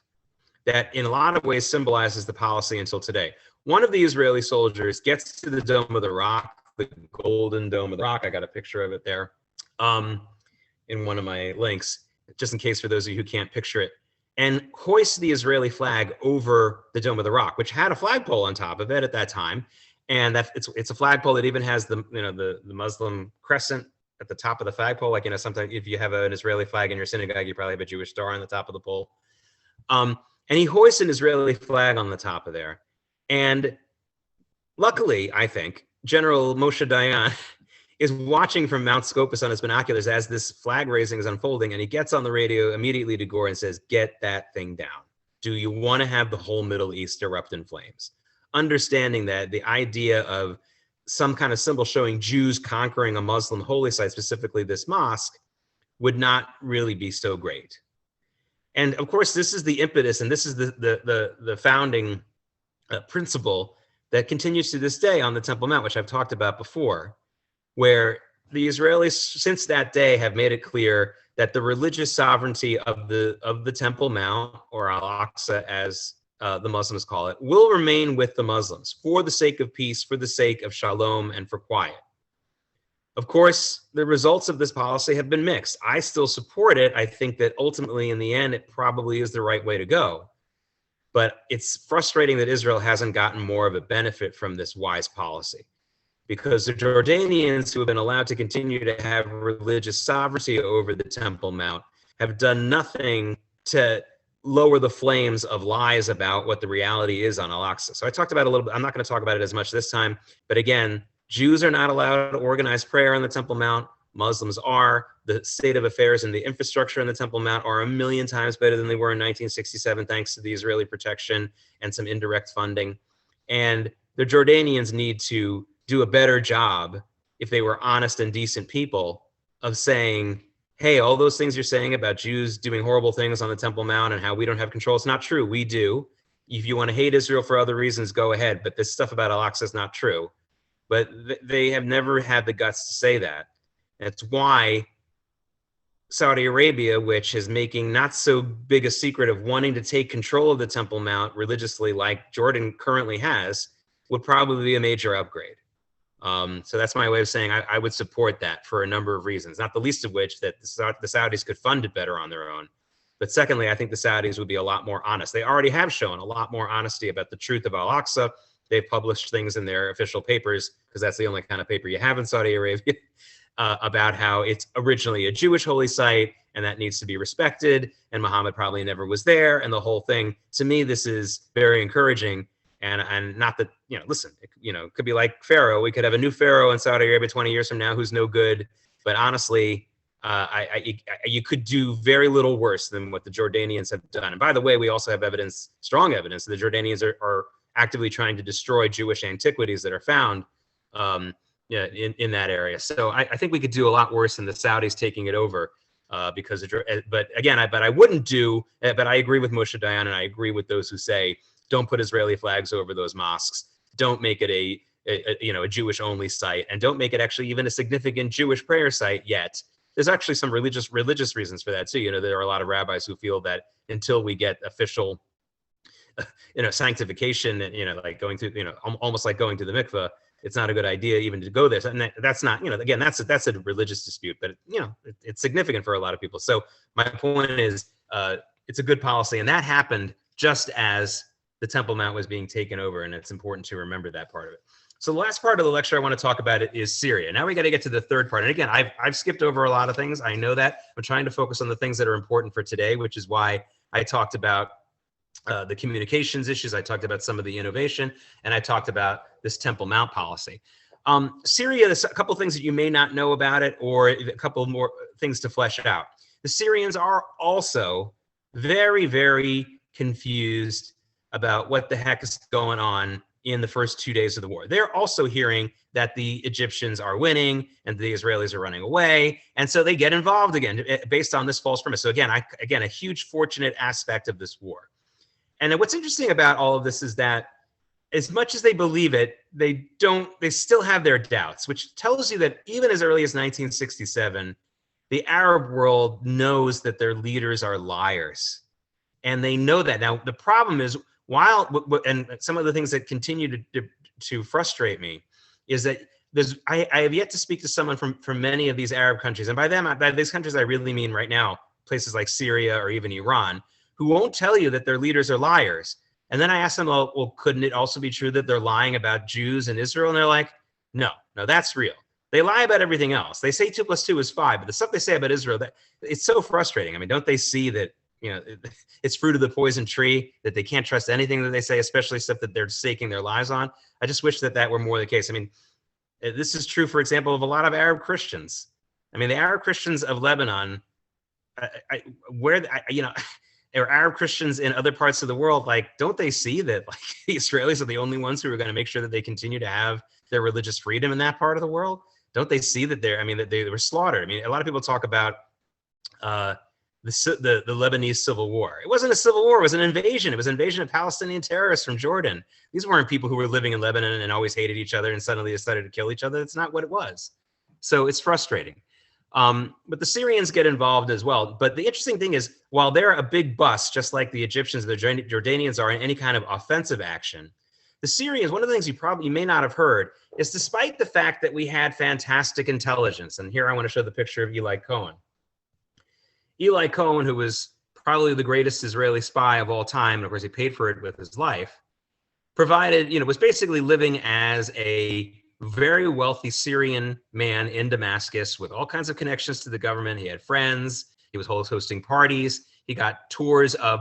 that in a lot of ways symbolizes the policy until today. One of the Israeli soldiers gets to the Dome of the Rock, the Golden Dome of the Rock. I got a picture of it there in one of my links, just in case for those of you who can't picture it. and hoist the Israeli flag over the Dome of the Rock, which had a flagpole on top of it at that time. And that it's a flagpole that even has the the Muslim crescent at the top of the flagpole. Like, sometimes if you have an Israeli flag in your synagogue, you probably have a Jewish star on the top of the pole. And he hoists an Israeli flag on the top of there. And luckily, I think, General Moshe Dayan is watching from Mount Scopus on his binoculars as this flag raising is unfolding, and he gets on the radio immediately to Gore and says, "Get that thing down. Do you want to have the whole Middle East erupt in flames?" Understanding that the idea of some kind of symbol showing Jews conquering a Muslim holy site, specifically this mosque, would not really be so great. And of course, this is the impetus, and this is the founding principle that continues to this day on the Temple Mount, which I've talked about before, where the Israelis, since that day, have made it clear that the religious sovereignty of the Temple Mount, or Al-Aqsa as the Muslims call it, will remain with the Muslims for the sake of peace, for the sake of shalom, and for quiet. Of course, the results of this policy have been mixed. I still support it. I think that ultimately, in the end, it probably is the right way to go. But it's frustrating that Israel hasn't gotten more of a benefit from this wise policy, because the Jordanians, who have been allowed to continue to have religious sovereignty over the Temple Mount, have done nothing to lower the flames of lies about what the reality is on Al-Aqsa. So I talked about it a little bit. I'm not going to talk about it as much this time. But again, Jews are not allowed to organize prayer on the Temple Mount. Muslims are. The state of affairs and the infrastructure in the Temple Mount are a million times better than they were in 1967, thanks to the Israeli protection and some indirect funding. And the Jordanians need to do a better job, if they were honest and decent people, of saying, hey, all those things you're saying about Jews doing horrible things on the Temple Mount and how we don't have control, it's not true. We do. If you want to hate Israel for other reasons, go ahead. But this stuff about Al-Aqsa is not true. But they have never had the guts to say that. That's why Saudi Arabia, which is making not so big a secret of wanting to take control of the Temple Mount religiously, like Jordan currently has, would probably be a major upgrade. So that's my way of saying I would support that for a number of reasons, not the least of which that the Saudis could fund it better on their own. But secondly, I think the Saudis would be a lot more honest. They already have shown a lot more honesty about the truth of Al-Aqsa. They've published things in their official papers, because that's the only kind of paper you have in Saudi Arabia, about how it's originally a Jewish holy site and that needs to be respected, and Muhammad probably never was there, and the whole thing. To me, this is very encouraging. And not that, listen, it could be like Pharaoh. We could have a new Pharaoh in Saudi Arabia 20 years from now who's no good. But honestly, you could do very little worse than what the Jordanians have done. And by the way, we also have evidence, strong evidence, that the Jordanians are actively trying to destroy Jewish antiquities that are found in that area. So I think we could do a lot worse than the Saudis taking it over. But I wouldn't do, but I agree with Moshe Dayan, and I agree with those who say, don't put Israeli flags over those mosques. Don't make it a Jewish only site, and don't make it actually even a significant Jewish prayer site yet. There's actually some religious reasons for that too. There are a lot of rabbis who feel that until we get official, sanctification, and like going through, almost like going to the mikveh, it's not a good idea even to go there. And that's not, again, that's a religious dispute, but it's significant for a lot of people. So my point is, it's a good policy, and that happened just as the Temple Mount was being taken over, and it's important to remember that part of it. So the last part of the lecture I want to talk about is Syria. Now we got to get to the third part. And again, I've skipped over a lot of things. I know that. I'm trying to focus on the things that are important for today, which is why I talked about the communications issues. I talked about some of the innovation, and I talked about this Temple Mount policy. Syria, there's a couple things that you may not know about it, or a couple more things to flesh out. The Syrians are also very, very confused about what the heck is going on in the first 2 days of the war. They're also hearing that the Egyptians are winning and the Israelis are running away. And so they get involved again based on this false premise. So again, a huge fortunate aspect of this war. And then what's interesting about all of this is that as much as they believe it, they still have their doubts, which tells you that even as early as 1967, the Arab world knows that their leaders are liars. And they know that. Now, the problem is, and some of the things that continue to frustrate me is that I have yet to speak to someone from many of these Arab countries. And by these countries, I really mean right now, places like Syria or even Iran, who won't tell you that their leaders are liars. And then I asked them, well, couldn't it also be true that they're lying about Jews and Israel? And they're like, no, that's real. They lie about everything else. They say 2 + 2 is 5, but the stuff they say about Israel, it's so frustrating. I mean, don't they see that, it's fruit of the poison tree, that they can't trust anything that they say, especially stuff that they're staking their lives on? I just wish that were more the case. I mean, this is true, for example, of a lot of Arab Christians. I mean, the Arab Christians of Lebanon, or Arab Christians in other parts of the world, like, don't they see that like the Israelis are the only ones who are going to make sure that they continue to have their religious freedom in that part of the world? Don't they see that that they were slaughtered? I mean, a lot of people talk about the Lebanese civil war. It wasn't a civil war; it was an invasion. It was an invasion of Palestinian terrorists from Jordan. These weren't people who were living in Lebanon and always hated each other and suddenly decided to kill each other. That's not what it was. So it's frustrating. But the Syrians get involved as well. But the interesting thing is, while they're a big bust, just like the Egyptians, the Jordanians are in any kind of offensive action, the Syrians, one of the things you may not have heard, is despite the fact that we had fantastic intelligence, and here I want to show the picture of Eli Cohen. Eli Cohen, who was probably the greatest Israeli spy of all time, and of course he paid for it with his life, was basically living as a very wealthy Syrian man in Damascus with all kinds of connections to the government. He had friends. He was hosting parties. He got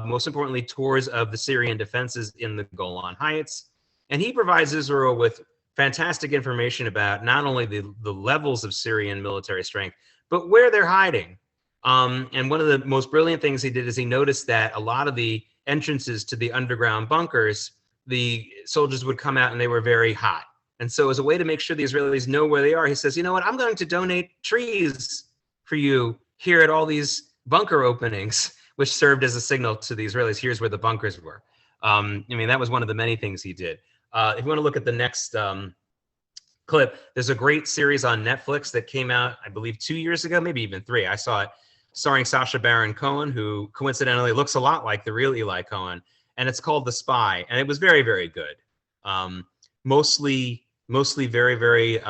most importantly, tours of the Syrian defenses in the Golan Heights. And he provides Israel with fantastic information about not only the levels of Syrian military strength, but where they're hiding. And one of the most brilliant things he did is he noticed that a lot of the entrances to the underground bunkers, the soldiers would come out and they were very hot. And so as a way to make sure the Israelis know where they are, he says, you know what, I'm going to donate trees for you here at all these bunker openings, which served as a signal to the Israelis, here's where the bunkers were. That was one of the many things he did. If you want to look at the next clip, there's a great series on Netflix that came out, I believe, 2 years ago, maybe even 3. I saw it, starring Sacha Baron Cohen, who coincidentally looks a lot like the real Eli Cohen, and it's called The Spy, and it was very, very good. Mostly very, very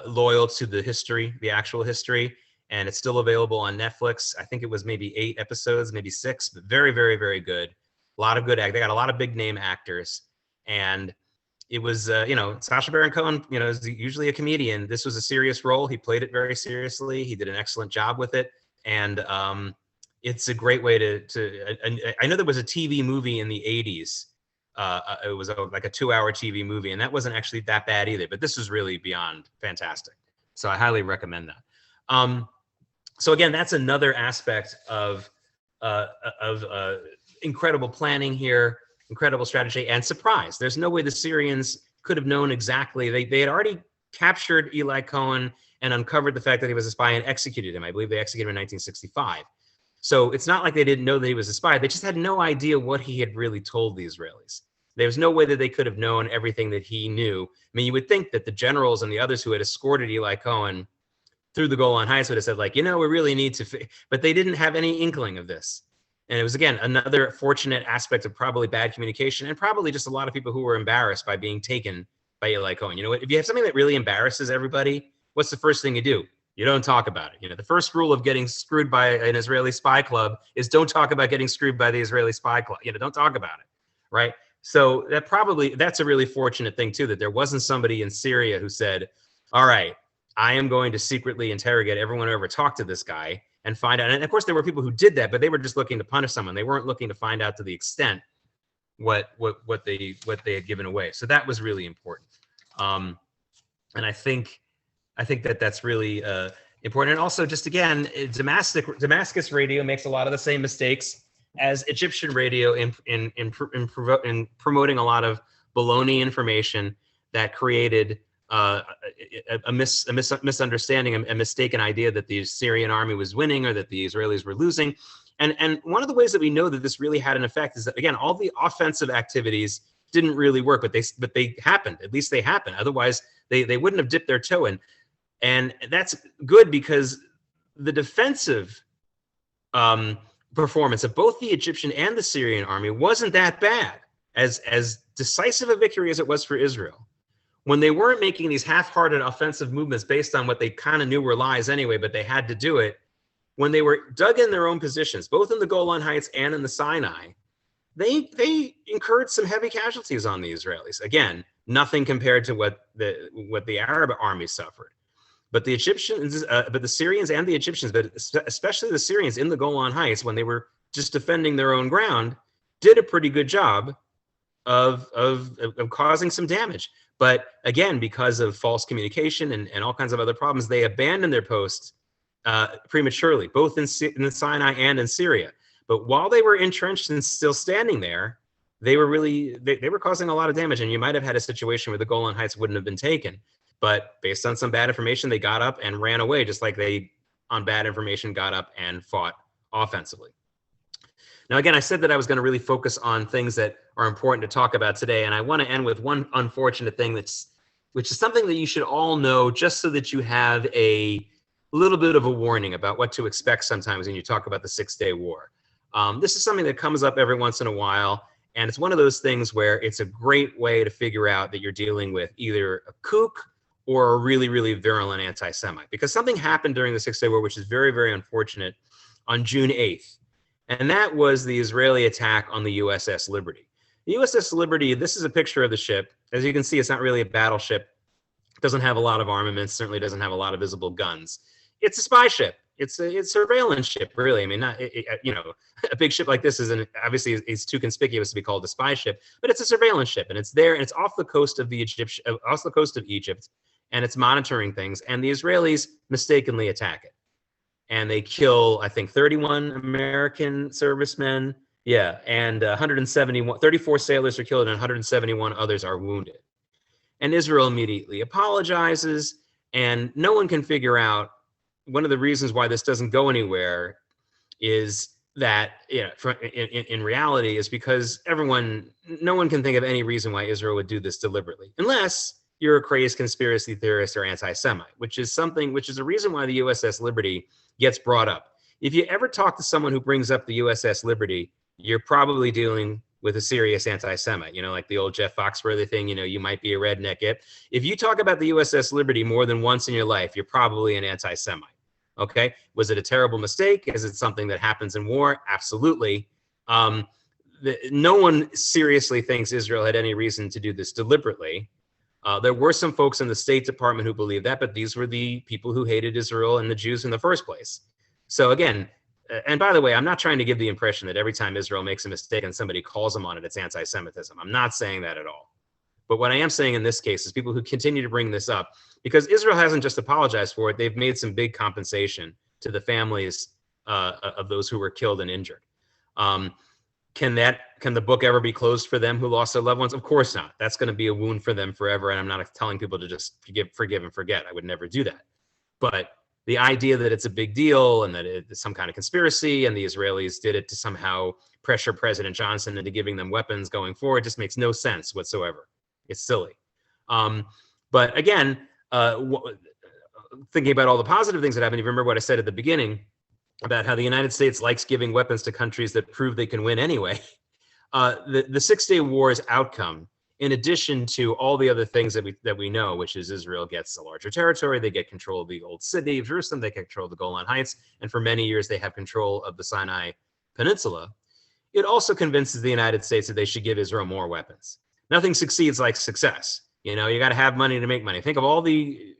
loyal to the history, the actual history, and it's still available on Netflix. I think it was maybe 8 episodes, maybe 6, but very, very, very good. A lot of good act. They got a lot of big name actors, and it was, Sacha Baron Cohen, is usually a comedian. This was a serious role. He played it very seriously. He did an excellent job with it, and it's a great way to. I know there was a TV movie in the 80s. It was like a 2-hour TV movie, and that wasn't actually that bad either. But this was really beyond fantastic. So I highly recommend that. So again, that's another aspect of incredible planning here, incredible strategy, and surprise. There's no way the Syrians could have known exactly. They had already captured Eli Cohen and uncovered the fact that he was a spy and executed him. I believe they executed him in 1965. So it's not like they didn't know that he was a spy. They just had no idea what he had really told the Israelis. There was no way that they could have known everything that he knew. I mean, you would think that the generals and the others who had escorted Eli Cohen through the Golan Heights would have said, like, we really need to, but they didn't have any inkling of this. And it was, again, another fortunate aspect of probably bad communication and probably just a lot of people who were embarrassed by being taken by Eli Cohen. If you have something that really embarrasses everybody, what's the first thing you do? You don't talk about it. The first rule of getting screwed by an Israeli spy club is don't talk about getting screwed by the Israeli spy club. Don't talk about it, right? So that's a really fortunate thing too, that there wasn't somebody in Syria who said, all right, I am going to secretly interrogate everyone who ever talked to this guy and find out. And of course there were people who did that, but they were just looking to punish someone. They weren't looking to find out to the extent what they had given away. So that was really important. And I think that's really important. And also, just again, Damascus radio makes a lot of the same mistakes as Egyptian radio in promoting a lot of baloney information that created a misunderstanding, a mistaken idea that the Syrian army was winning or that the Israelis were losing. And one of the ways that we know that this really had an effect is that, again, all the offensive activities didn't really work, but they happened. At least they happened. Otherwise, they wouldn't have dipped their toe in. And that's good because the defensive performance of both the Egyptian and the Syrian army wasn't that bad. As decisive a victory as it was for Israel, when they weren't making these half-hearted offensive movements based on what they kind of knew were lies anyway, but they had to do it, when they were dug in their own positions, both in the Golan Heights and in the Sinai, they incurred some heavy casualties on the Israelis. Again, nothing compared to what the Arab army suffered. But the Egyptians, but the Syrians and the Egyptians, but especially the Syrians in the Golan Heights, when they were just defending their own ground, did a pretty good job of causing some damage. But again, because of false communication and all kinds of other problems, they abandoned their posts prematurely, both in the Sinai and in Syria. But while they were entrenched and still standing there, they were really, they were causing a lot of damage. And you might have had a situation where the Golan Heights wouldn't have been taken. But based on some bad information, they got up and ran away, just like they, on bad information, got up and fought offensively. Now, again, I said that I was going to really focus on things that are important to talk about today. And I want to end with one unfortunate thing which is something that you should all know, just so that you have a little bit of a warning about what to expect sometimes when you talk about the 6 Day War. This is something that comes up every once in a while. And it's one of those things where it's a great way to figure out that you're dealing with either a kook or a really, really virulent anti-Semite. Because something happened during the 6 Day War, which is very, very unfortunate, on June 8th. And that was the Israeli attack on the USS Liberty. The USS Liberty, this is a picture of the ship. As you can see, it's not really a battleship. It doesn't have a lot of armaments, certainly doesn't have a lot of visible guns. It's a spy ship. It's a surveillance ship, really. I mean, a big ship like this isn't, obviously it's too conspicuous to be called a spy ship, but it's a surveillance ship, and it's there, and it's off the coast of Egypt, and it's monitoring things, and the Israelis mistakenly attack it. And they kill, I think, 31 American servicemen. Yeah, and 34 sailors are killed and 171 others are wounded. And Israel immediately apologizes, and no one can figure out, one of the reasons why this doesn't go anywhere is that, in reality, is because no one can think of any reason why Israel would do this deliberately, unless you're a crazed conspiracy theorist or anti-Semite, which is a reason why the USS Liberty gets brought up. If you ever talk to someone who brings up the USS Liberty, you're probably dealing with a serious anti-Semite, like the old Jeff Foxworthy thing, you might be a redneck. If you talk about the USS Liberty more than once in your life, you're probably an anti-Semite. Okay. Was it a terrible mistake? Is it something that happens in war? Absolutely. No one seriously thinks Israel had any reason to do this deliberately. There were some folks in the State Department who believed that, but these were the people who hated Israel and the Jews in the first place. So again, and by the way, I'm not trying to give the impression that every time Israel makes a mistake and somebody calls them on it, it's anti-Semitism. I'm not saying that at all. But what I am saying in this case is people who continue to bring this up, because Israel hasn't just apologized for it, they've made some big compensation to the families of those who were killed and injured. Can the book ever be closed for them who lost their loved ones? Of course not. That's going to be a wound for them forever. And I'm not telling people to just forgive and forget. I would never do that. But the idea that it's a big deal and that it's some kind of conspiracy and the Israelis did it to somehow pressure President Johnson into giving them weapons going forward just makes no sense whatsoever. It's silly. But again, thinking about all the positive things that happened, you remember what I said at the beginning about how the United States likes giving weapons to countries that prove they can win anyway. The 6 Day War's outcome, in addition to all the other things that we know, which is Israel gets a larger territory, they get control of the old city of Jerusalem, they get control of the Golan Heights, and for many years they have control of the Sinai Peninsula. It also convinces the United States that they should give Israel more weapons. Nothing succeeds like success. You got to have money to make money. Think of all the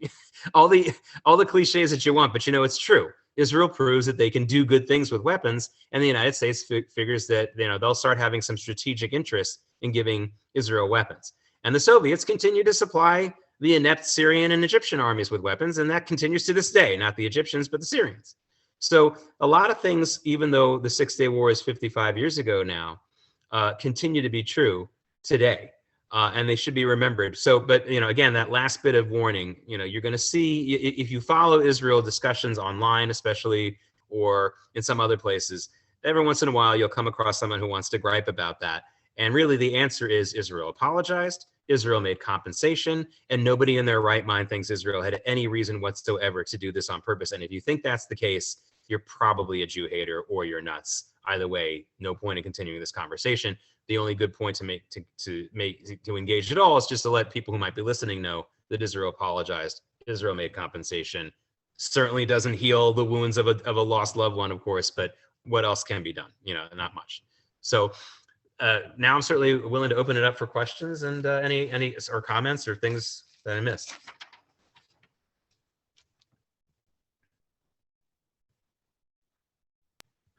cliches that you want, but it's true. Israel proves that they can do good things with weapons, and the United States figures that they'll start having some strategic interest in giving Israel weapons. And the Soviets continue to supply the inept Syrian and Egyptian armies with weapons, and that continues to this day, not the Egyptians, but the Syrians. So a lot of things, even though the 6 Day War is 55 years ago now, continue to be true today. And they should be remembered. So, but, again, that last bit of warning, you're going to see, if you follow Israel discussions online, especially, or in some other places, every once in a while, you'll come across someone who wants to gripe about that. And really the answer is Israel apologized, Israel made compensation, and nobody in their right mind thinks Israel had any reason whatsoever to do this on purpose. And if you think that's the case, you're probably a Jew hater or you're nuts. Either way, no point in continuing this conversation. The only good point to engage at all is just to let people who might be listening know that Israel apologized, Israel made compensation, certainly doesn't heal the wounds of a lost loved one, of course, but what else can be done? Not much. So now I'm certainly willing to open it up for questions and any or comments or things that I missed.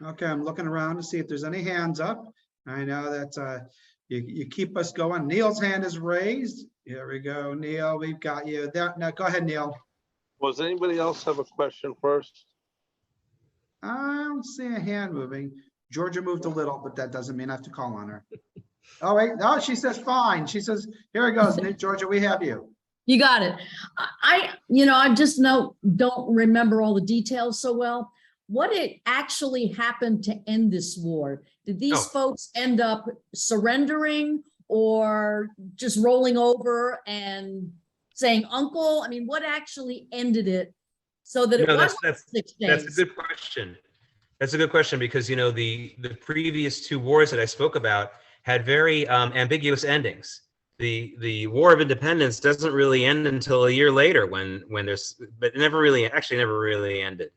Okay, I'm looking around to see if there's any hands up. I know that you keep us going. Neil's hand is raised. Here we go, Neil. We've got you there. Now, go ahead, Neil. Was anybody else have a question first? I don't see a hand moving. Georgia moved a little, but that doesn't mean I have to call on her. Oh, wait. No, she says fine. She says, here it goes, Georgia, we have you. You got it. I just don't remember all the details so well. What actually happened to end this war? Did these folks end up surrendering or just rolling over and saying uncle? I mean, what actually ended it so that it wasn't 6 days? That's a good question. That's a good question because, the previous two wars that I spoke about had very ambiguous endings. The War of Independence doesn't really end until a year later but it never really ended.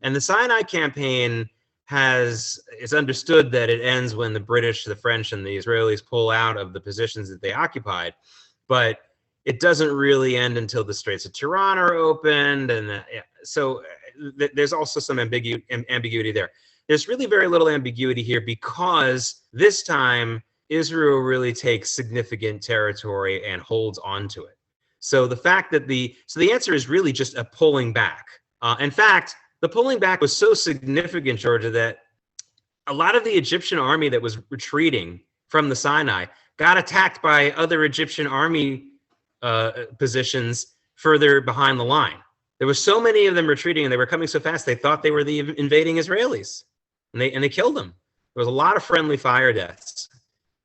And the Sinai campaign it's understood that it ends when the British, the French, and the Israelis pull out of the positions that they occupied, but it doesn't really end until the Straits of Tiran are opened, and so there's also some ambiguity there. There's really very little ambiguity here because this time Israel really takes significant territory and holds on to it. So the fact that the answer is really just a pulling back. In fact, the pulling back was so significant, Georgia, that a lot of the Egyptian army that was retreating from the Sinai got attacked by other Egyptian army positions further behind the line. There were so many of them retreating, and they were coming so fast they thought they were the invading Israelis, and they killed them. There was a lot of friendly fire deaths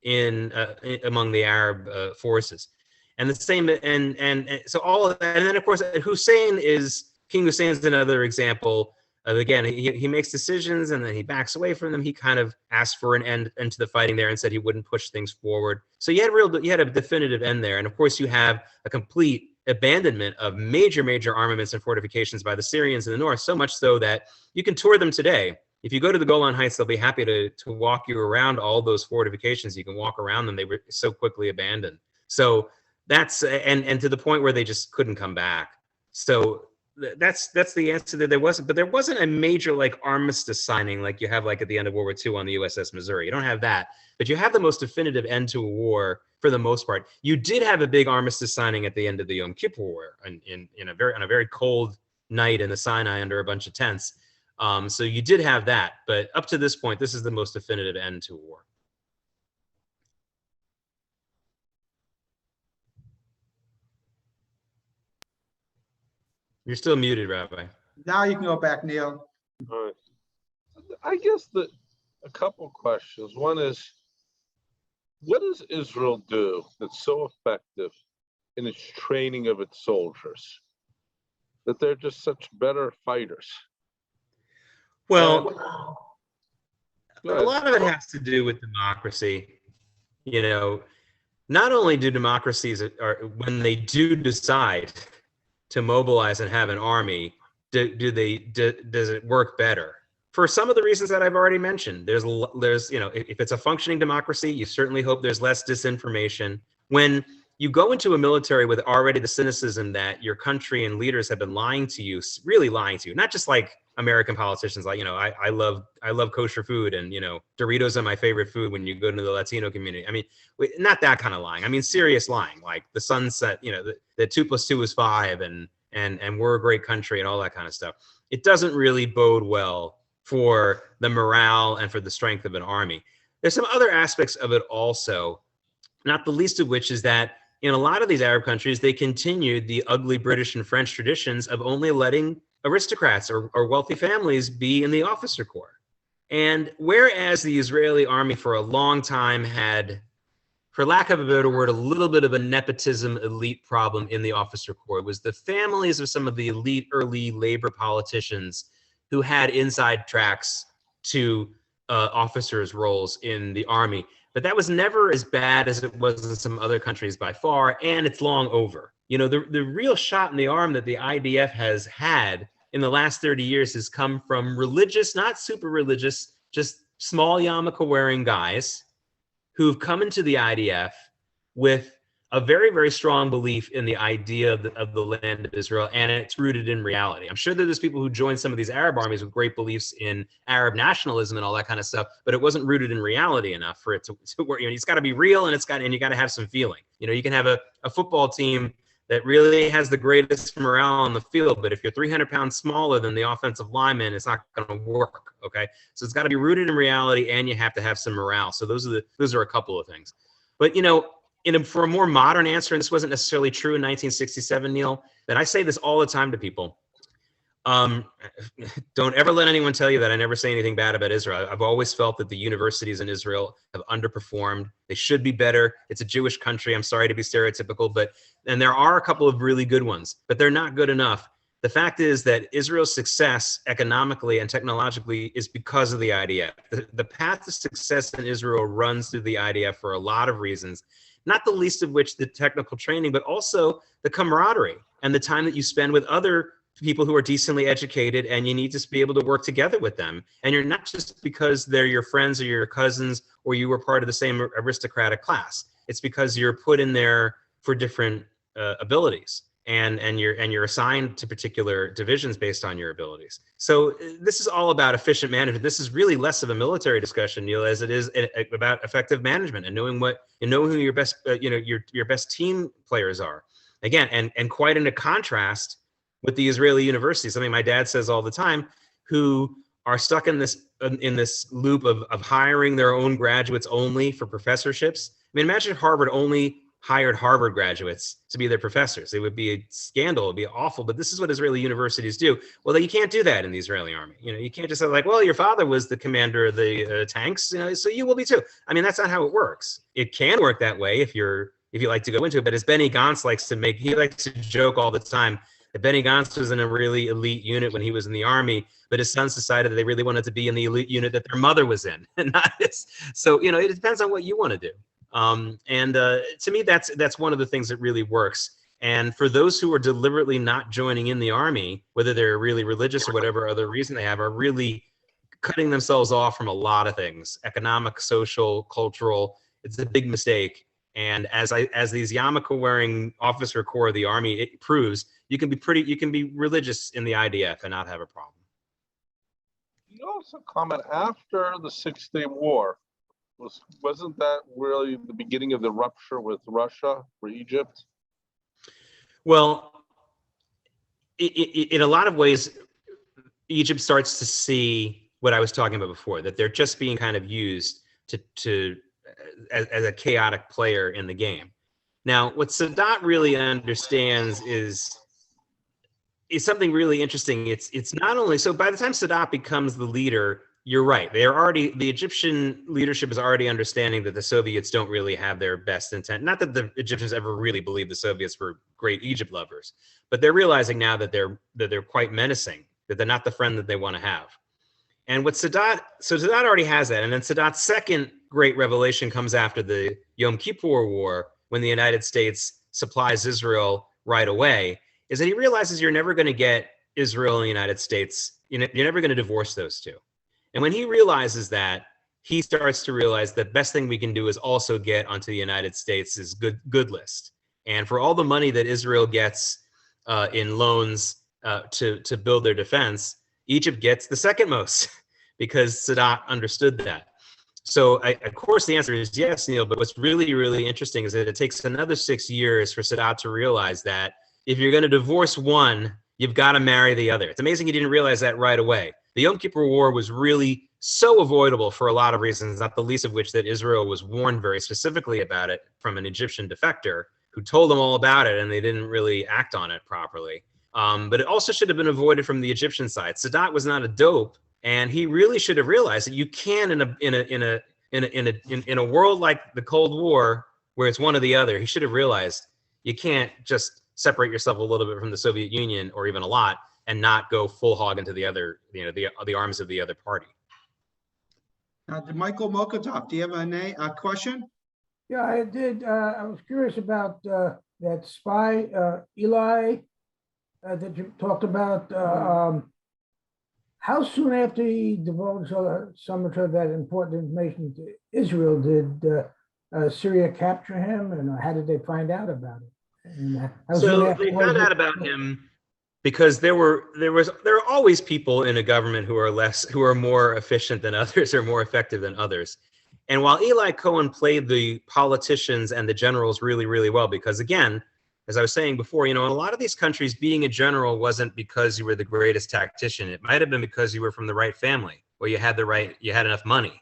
among the Arab forces, and the same and so all of that. And then of course King Hussein's another example of, again, he makes decisions and then he backs away from them. He kind of asked for an end to the fighting there and said he wouldn't push things forward. So you had a definitive end there. And of course you have a complete abandonment of major armaments and fortifications by the Syrians in the north, so much so that you can tour them today. If you go to the Golan Heights, they'll be happy to walk you around all those fortifications. You can walk around them. They were so quickly abandoned. So that's, and to the point where they just couldn't come back. So that's the answer. That there wasn't a major armistice signing like you have at the end of World War II on the USS Missouri. You don't have that, but you have the most definitive end to a war for the most part. You did have a big armistice signing at the end of the Yom Kippur War on a very cold night in the Sinai under a bunch of tents. So you did have that, but up to this point, this is the most definitive end to a war. You're still muted, Rabbi. Now you can go back, Neil. All right. I guess a couple questions. One is, what does Israel do that's so effective in its training of its soldiers that they're just such better fighters? Well, a lot of it has to do with democracy. Not only do democracies, when they do decide to mobilize and have an army, does it work better? For some of the reasons that I've already mentioned. There's if it's a functioning democracy, you certainly hope there's less disinformation. When you go into a military with already the cynicism that your country and leaders have been lying to you, really lying to you, not just like American politicians, I love kosher food and Doritos are my favorite food when you go to the Latino community. I mean, not that kind of lying. I mean, serious lying, like the sun set, that 2 + 2 is 5 and we're a great country and all that kind of stuff. It doesn't really bode well for the morale and for the strength of an army. There's some other aspects of it also, not the least of which is that in a lot of these Arab countries, they continued the ugly British and French traditions of only letting aristocrats or wealthy families be in the officer corps. And whereas the Israeli army for a long time had, for lack of a better word, a little bit of a nepotism elite problem in the officer corps, it was the families of some of the elite early labor politicians who had inside tracks to officers' roles in the army. But that was never as bad as it was in some other countries by far, and it's long over. The real shot in the arm that the IDF has had in the last 30 years has come from religious, not super religious, just small yarmulke wearing guys who've come into the IDF with a very, very strong belief in the idea of the land of Israel, and it's rooted in reality. I'm sure that there's people who joined some of these Arab armies with great beliefs in Arab nationalism and all that kind of stuff, but it wasn't rooted in reality enough for it to work. You know, it's got to be real, and you got to have some feeling. You know, you can have a football team that really has the greatest morale on the field, but if you're 300 pounds smaller than the offensive lineman, it's not going to work. Okay, so it's got to be rooted in reality, and you have to have some morale. So those are a couple of things. But you know, for a more modern answer, and this wasn't necessarily true in 1967, Neil, that I say this all the time to people. Don't ever let anyone tell you that I never say anything bad about Israel. I've always felt that the universities in Israel have underperformed. They should be better. It's a Jewish country. I'm sorry to be stereotypical, and there are a couple of really good ones, but they're not good enough. The fact is that Israel's success economically and technologically is because of the IDF. The path to success in Israel runs through the IDF for a lot of reasons, not the least of which the technical training, but also the camaraderie and the time that you spend with other people who are decently educated, and you need to be able to work together with them. And you're not just because they're your friends or your cousins or you were part of the same aristocratic class. It's because you're put in there for different abilities. And you're assigned to particular divisions based on your abilities. So this is all about efficient management. This is really less of a military discussion, Neil, as it is about effective management and knowing who your best your best team players are. Again, and quite in a contrast with the Israeli universities, something my dad says all the time, who are stuck in this loop of hiring their own graduates only for professorships. I mean, imagine if Harvard only hired Harvard graduates to be their professors. It would be a scandal. It would be awful, but this is what Israeli universities do. Well, you can't do that in the Israeli army. You know, you can't just say like, well, your father was the commander of the tanks, you know, so you will be too. I mean, that's not how it works. It can work that way if you like to go into it, but as Benny Gantz likes to make, he likes to joke all the time that Benny Gantz was in a really elite unit when he was in the army, but his sons decided that they really wanted to be in the elite unit that their mother was in. And not this. So, you know, it depends on what you want to do. To me, that's one of the things that really works. And for those who are deliberately not joining in the army, whether they're really religious or whatever other reason they have, are really cutting themselves off from a lot of things, economic, social, cultural. It's a big mistake. And as these yarmulke wearing officer corps of the army, it proves you can be religious in the IDF and not have a problem. You also comment after the 6 Day War. Wasn't that really the beginning of the rupture with Russia for Egypt? Well, in a lot of ways, Egypt starts to see what I was talking about before, that they're just being kind of used as a chaotic player in the game. Now, what Sadat really understands is something really interesting. It's not only, so by the time Sadat becomes the leader, you're right. The Egyptian leadership is already understanding that the Soviets don't really have their best intent. Not that the Egyptians ever really believed the Soviets were great Egypt lovers, but they're realizing now that they're quite menacing, that they're not the friend that they want to have. And Sadat already has that. And then Sadat's second great revelation comes after the Yom Kippur War, when the United States supplies Israel right away, is that he realizes you're never going to get Israel and the United States. You're never going to divorce those two. And when he realizes that, he starts to realize the best thing we can do is also get onto the United States' good list. And for all the money that Israel gets in loans to build their defense, Egypt gets the second most because Sadat understood that. So, of course, the answer is yes, Neil. But what's really, really interesting is that it takes another 6 years for Sadat to realize that if you're going to divorce one, you've got to marry the other. It's amazing he didn't realize that right away. The Yom Kippur War was really so avoidable for a lot of reasons, not the least of which that Israel was warned very specifically about it from an Egyptian defector who told them all about it, and they didn't really act on it properly. But it also should have been avoided from the Egyptian side. Sadat was not a dope, and he really should have realized that you can in a world like the Cold War, where it's one or the other. He should have realized you can't just separate yourself a little bit from the Soviet Union, or even a lot, and not go full hog into the other, the arms of the other party. Michael Mokotov, do you have a question? Yeah, I did. I was curious about that spy, Eli. that you talked about. How soon after he divulged some of that important information to Israel did Syria capture him, and how did they find out about it? And how soon So after they was found it? out about him because there are always people in a government who are more efficient than others or more effective than others. And while Eli Cohen played the politicians and the generals really, really well, because again, as I was saying before, in a lot of these countries, being a general wasn't because you were the greatest tactician. It might have been because you were from the right family or you had enough money.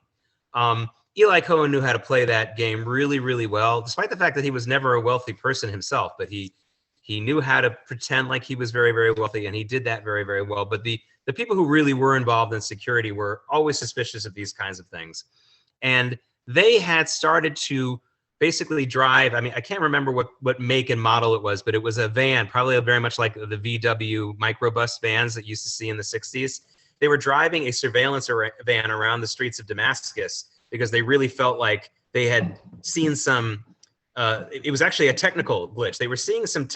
Eli Cohen knew how to play that game really, really well, despite the fact that he was never a wealthy person himself, but he knew how to pretend like he was very, very wealthy, and he did that very, very well. But the people who really were involved in security were always suspicious of these kinds of things. And they had started to basically drive. I mean, I can't remember what make and model it was, but it was a van, probably very much like the VW microbus vans that you used to see in the 60s. They were driving a surveillance van around the streets of Damascus because they really felt like they had seen some it was actually a technical glitch. They were seeing some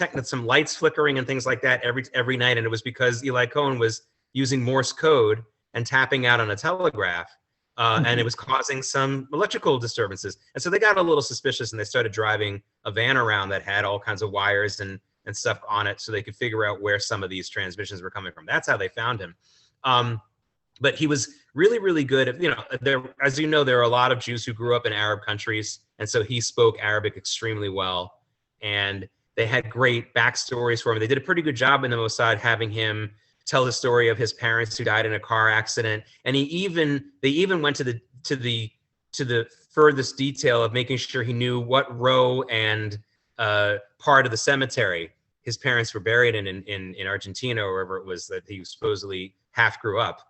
lights flickering and things like that every night, and it was because Eli Cohen was using Morse code and tapping out on a telegraph, and it was causing some electrical disturbances. And so they got a little suspicious, and they started driving a van around that had all kinds of wires and stuff on it, so they could figure out where some of these transmissions were coming from. That's how they found him. But he was really, really good at, as you know, there are a lot of Jews who grew up in Arab countries. And so he spoke Arabic extremely well. And they had great backstories for him. They did a pretty good job in the Mossad having him tell the story of his parents who died in a car accident. And they even went to the furthest detail of making sure he knew what row and part of the cemetery his parents were buried in Argentina or wherever it was that he supposedly half grew up.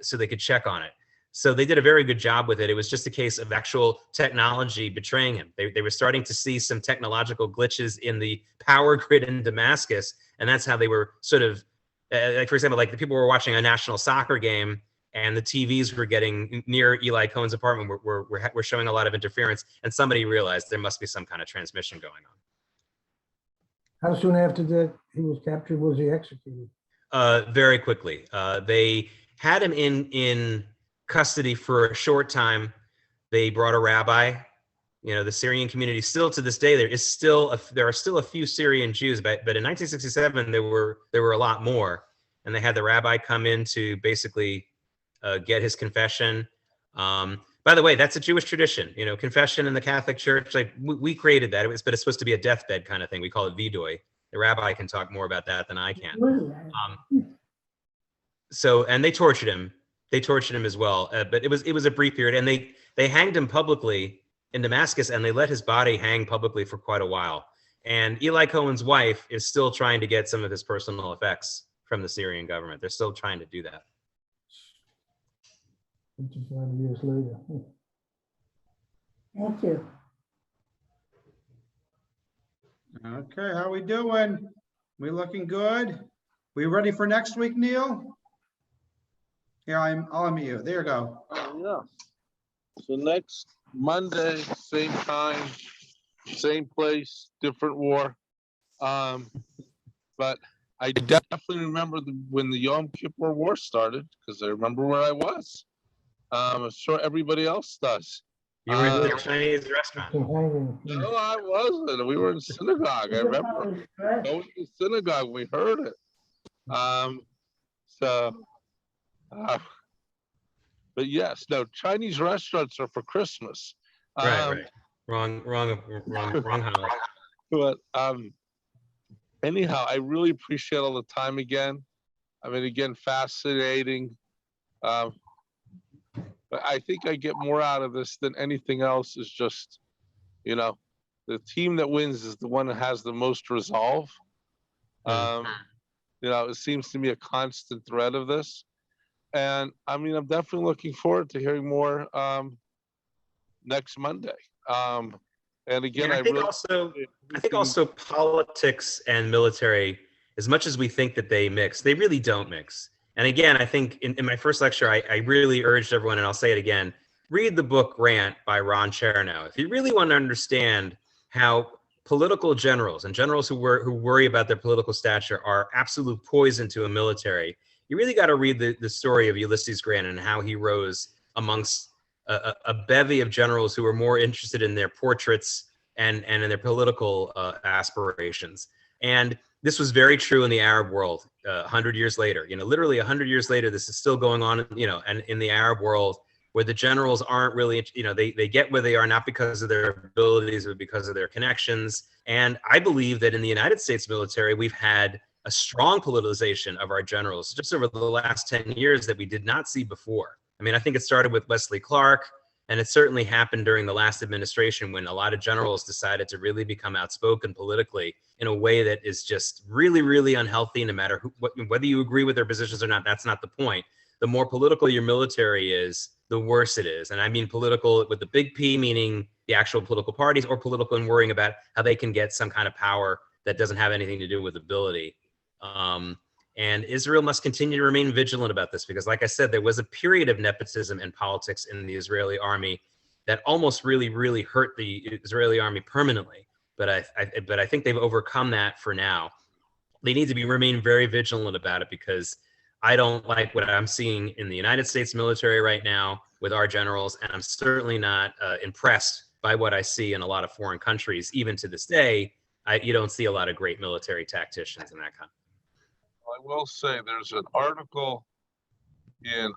So they could check on it. So they did a very good job with it. It was just a case of actual technology betraying him. They were starting to see some technological glitches in the power grid in Damascus. And that's how they were sort of, like, for example, like the people were watching a national soccer game and the TVs were getting near Eli Cohen's apartment were showing a lot of interference. And somebody realized there must be some kind of transmission going on. How soon after that he was captured was he executed? Very quickly. They had him in custody for a short time. They brought a rabbi. The Syrian community still to this day, there are still a few Syrian Jews, but in 1967 there were a lot more, and they had the rabbi come in to basically get his confession. By the way, that's a Jewish tradition. Confession in the Catholic Church, like we created that. But it's supposed to be a deathbed kind of thing. We call it vidoy. The rabbi can talk more about that than I can. And they tortured him. They tortured him as well. But it was a brief period, and they hanged him publicly in Damascus, and they let his body hang publicly for quite a while. And Eli Cohen's wife is still trying to get some of his personal effects from the Syrian government. They're still trying to do that. 55 years later. Thank you. Okay, how we doing? We looking good? We ready for next week, Neil? Here, I'll unmute you. There you go. Yeah. So next Monday, same time, same place, different war. But I definitely remember when the Yom Kippur War started, because I remember where I was. I'm sure everybody else does. You were in the Chinese restaurant. No, I wasn't. We were in synagogue. I remember going to synagogue. We heard it. But yes, no, Chinese restaurants are for Christmas. Right. Wrong holiday. But anyhow, I really appreciate all the time again. I mean, again, fascinating. But I think I get more out of this than anything else. Is just, the team that wins is the one that has the most resolve. It seems to me a constant thread of this. And I mean, I'm definitely looking forward to hearing more next Monday. And again, I think also politics and military, as much as we think that they mix, they really don't mix. And again, I think in my first lecture, I really urged everyone, and I'll say it again, read the book Rant by Ron Chernow. If you really want to understand how political generals and generals who worry about their political stature are absolute poison to a military, you really got to read the story of Ulysses Grant and how he rose amongst a bevy of generals who were more interested in their portraits and in their political aspirations. And this was very true in the Arab world 100 years later. Literally 100 years later, this is still going on, and in the Arab world, where the generals aren't really, they get where they are not because of their abilities, but because of their connections. And I believe that in the United States military, we've had a strong politicization of our generals just over the last 10 years that we did not see before. I mean, I think it started with Wesley Clark, and it certainly happened during the last administration when a lot of generals decided to really become outspoken politically in a way that is just really, really unhealthy, no matter whether you agree with their positions or not. That's not the point. The more political your military is, the worse it is. And I mean political with the big P, meaning the actual political parties, or political and worrying about how they can get some kind of power that doesn't have anything to do with ability. And Israel must continue to remain vigilant about this, because like I said, there was a period of nepotism in politics in the Israeli army that almost really, really hurt the Israeli army permanently. But I think they've overcome that for now. They need to remain very vigilant about it, because I don't like what I'm seeing in the United States military right now with our generals, and I'm certainly not impressed by what I see in a lot of foreign countries. Even to this day, you don't see a lot of great military tacticians and that kind of. I will say there's an article in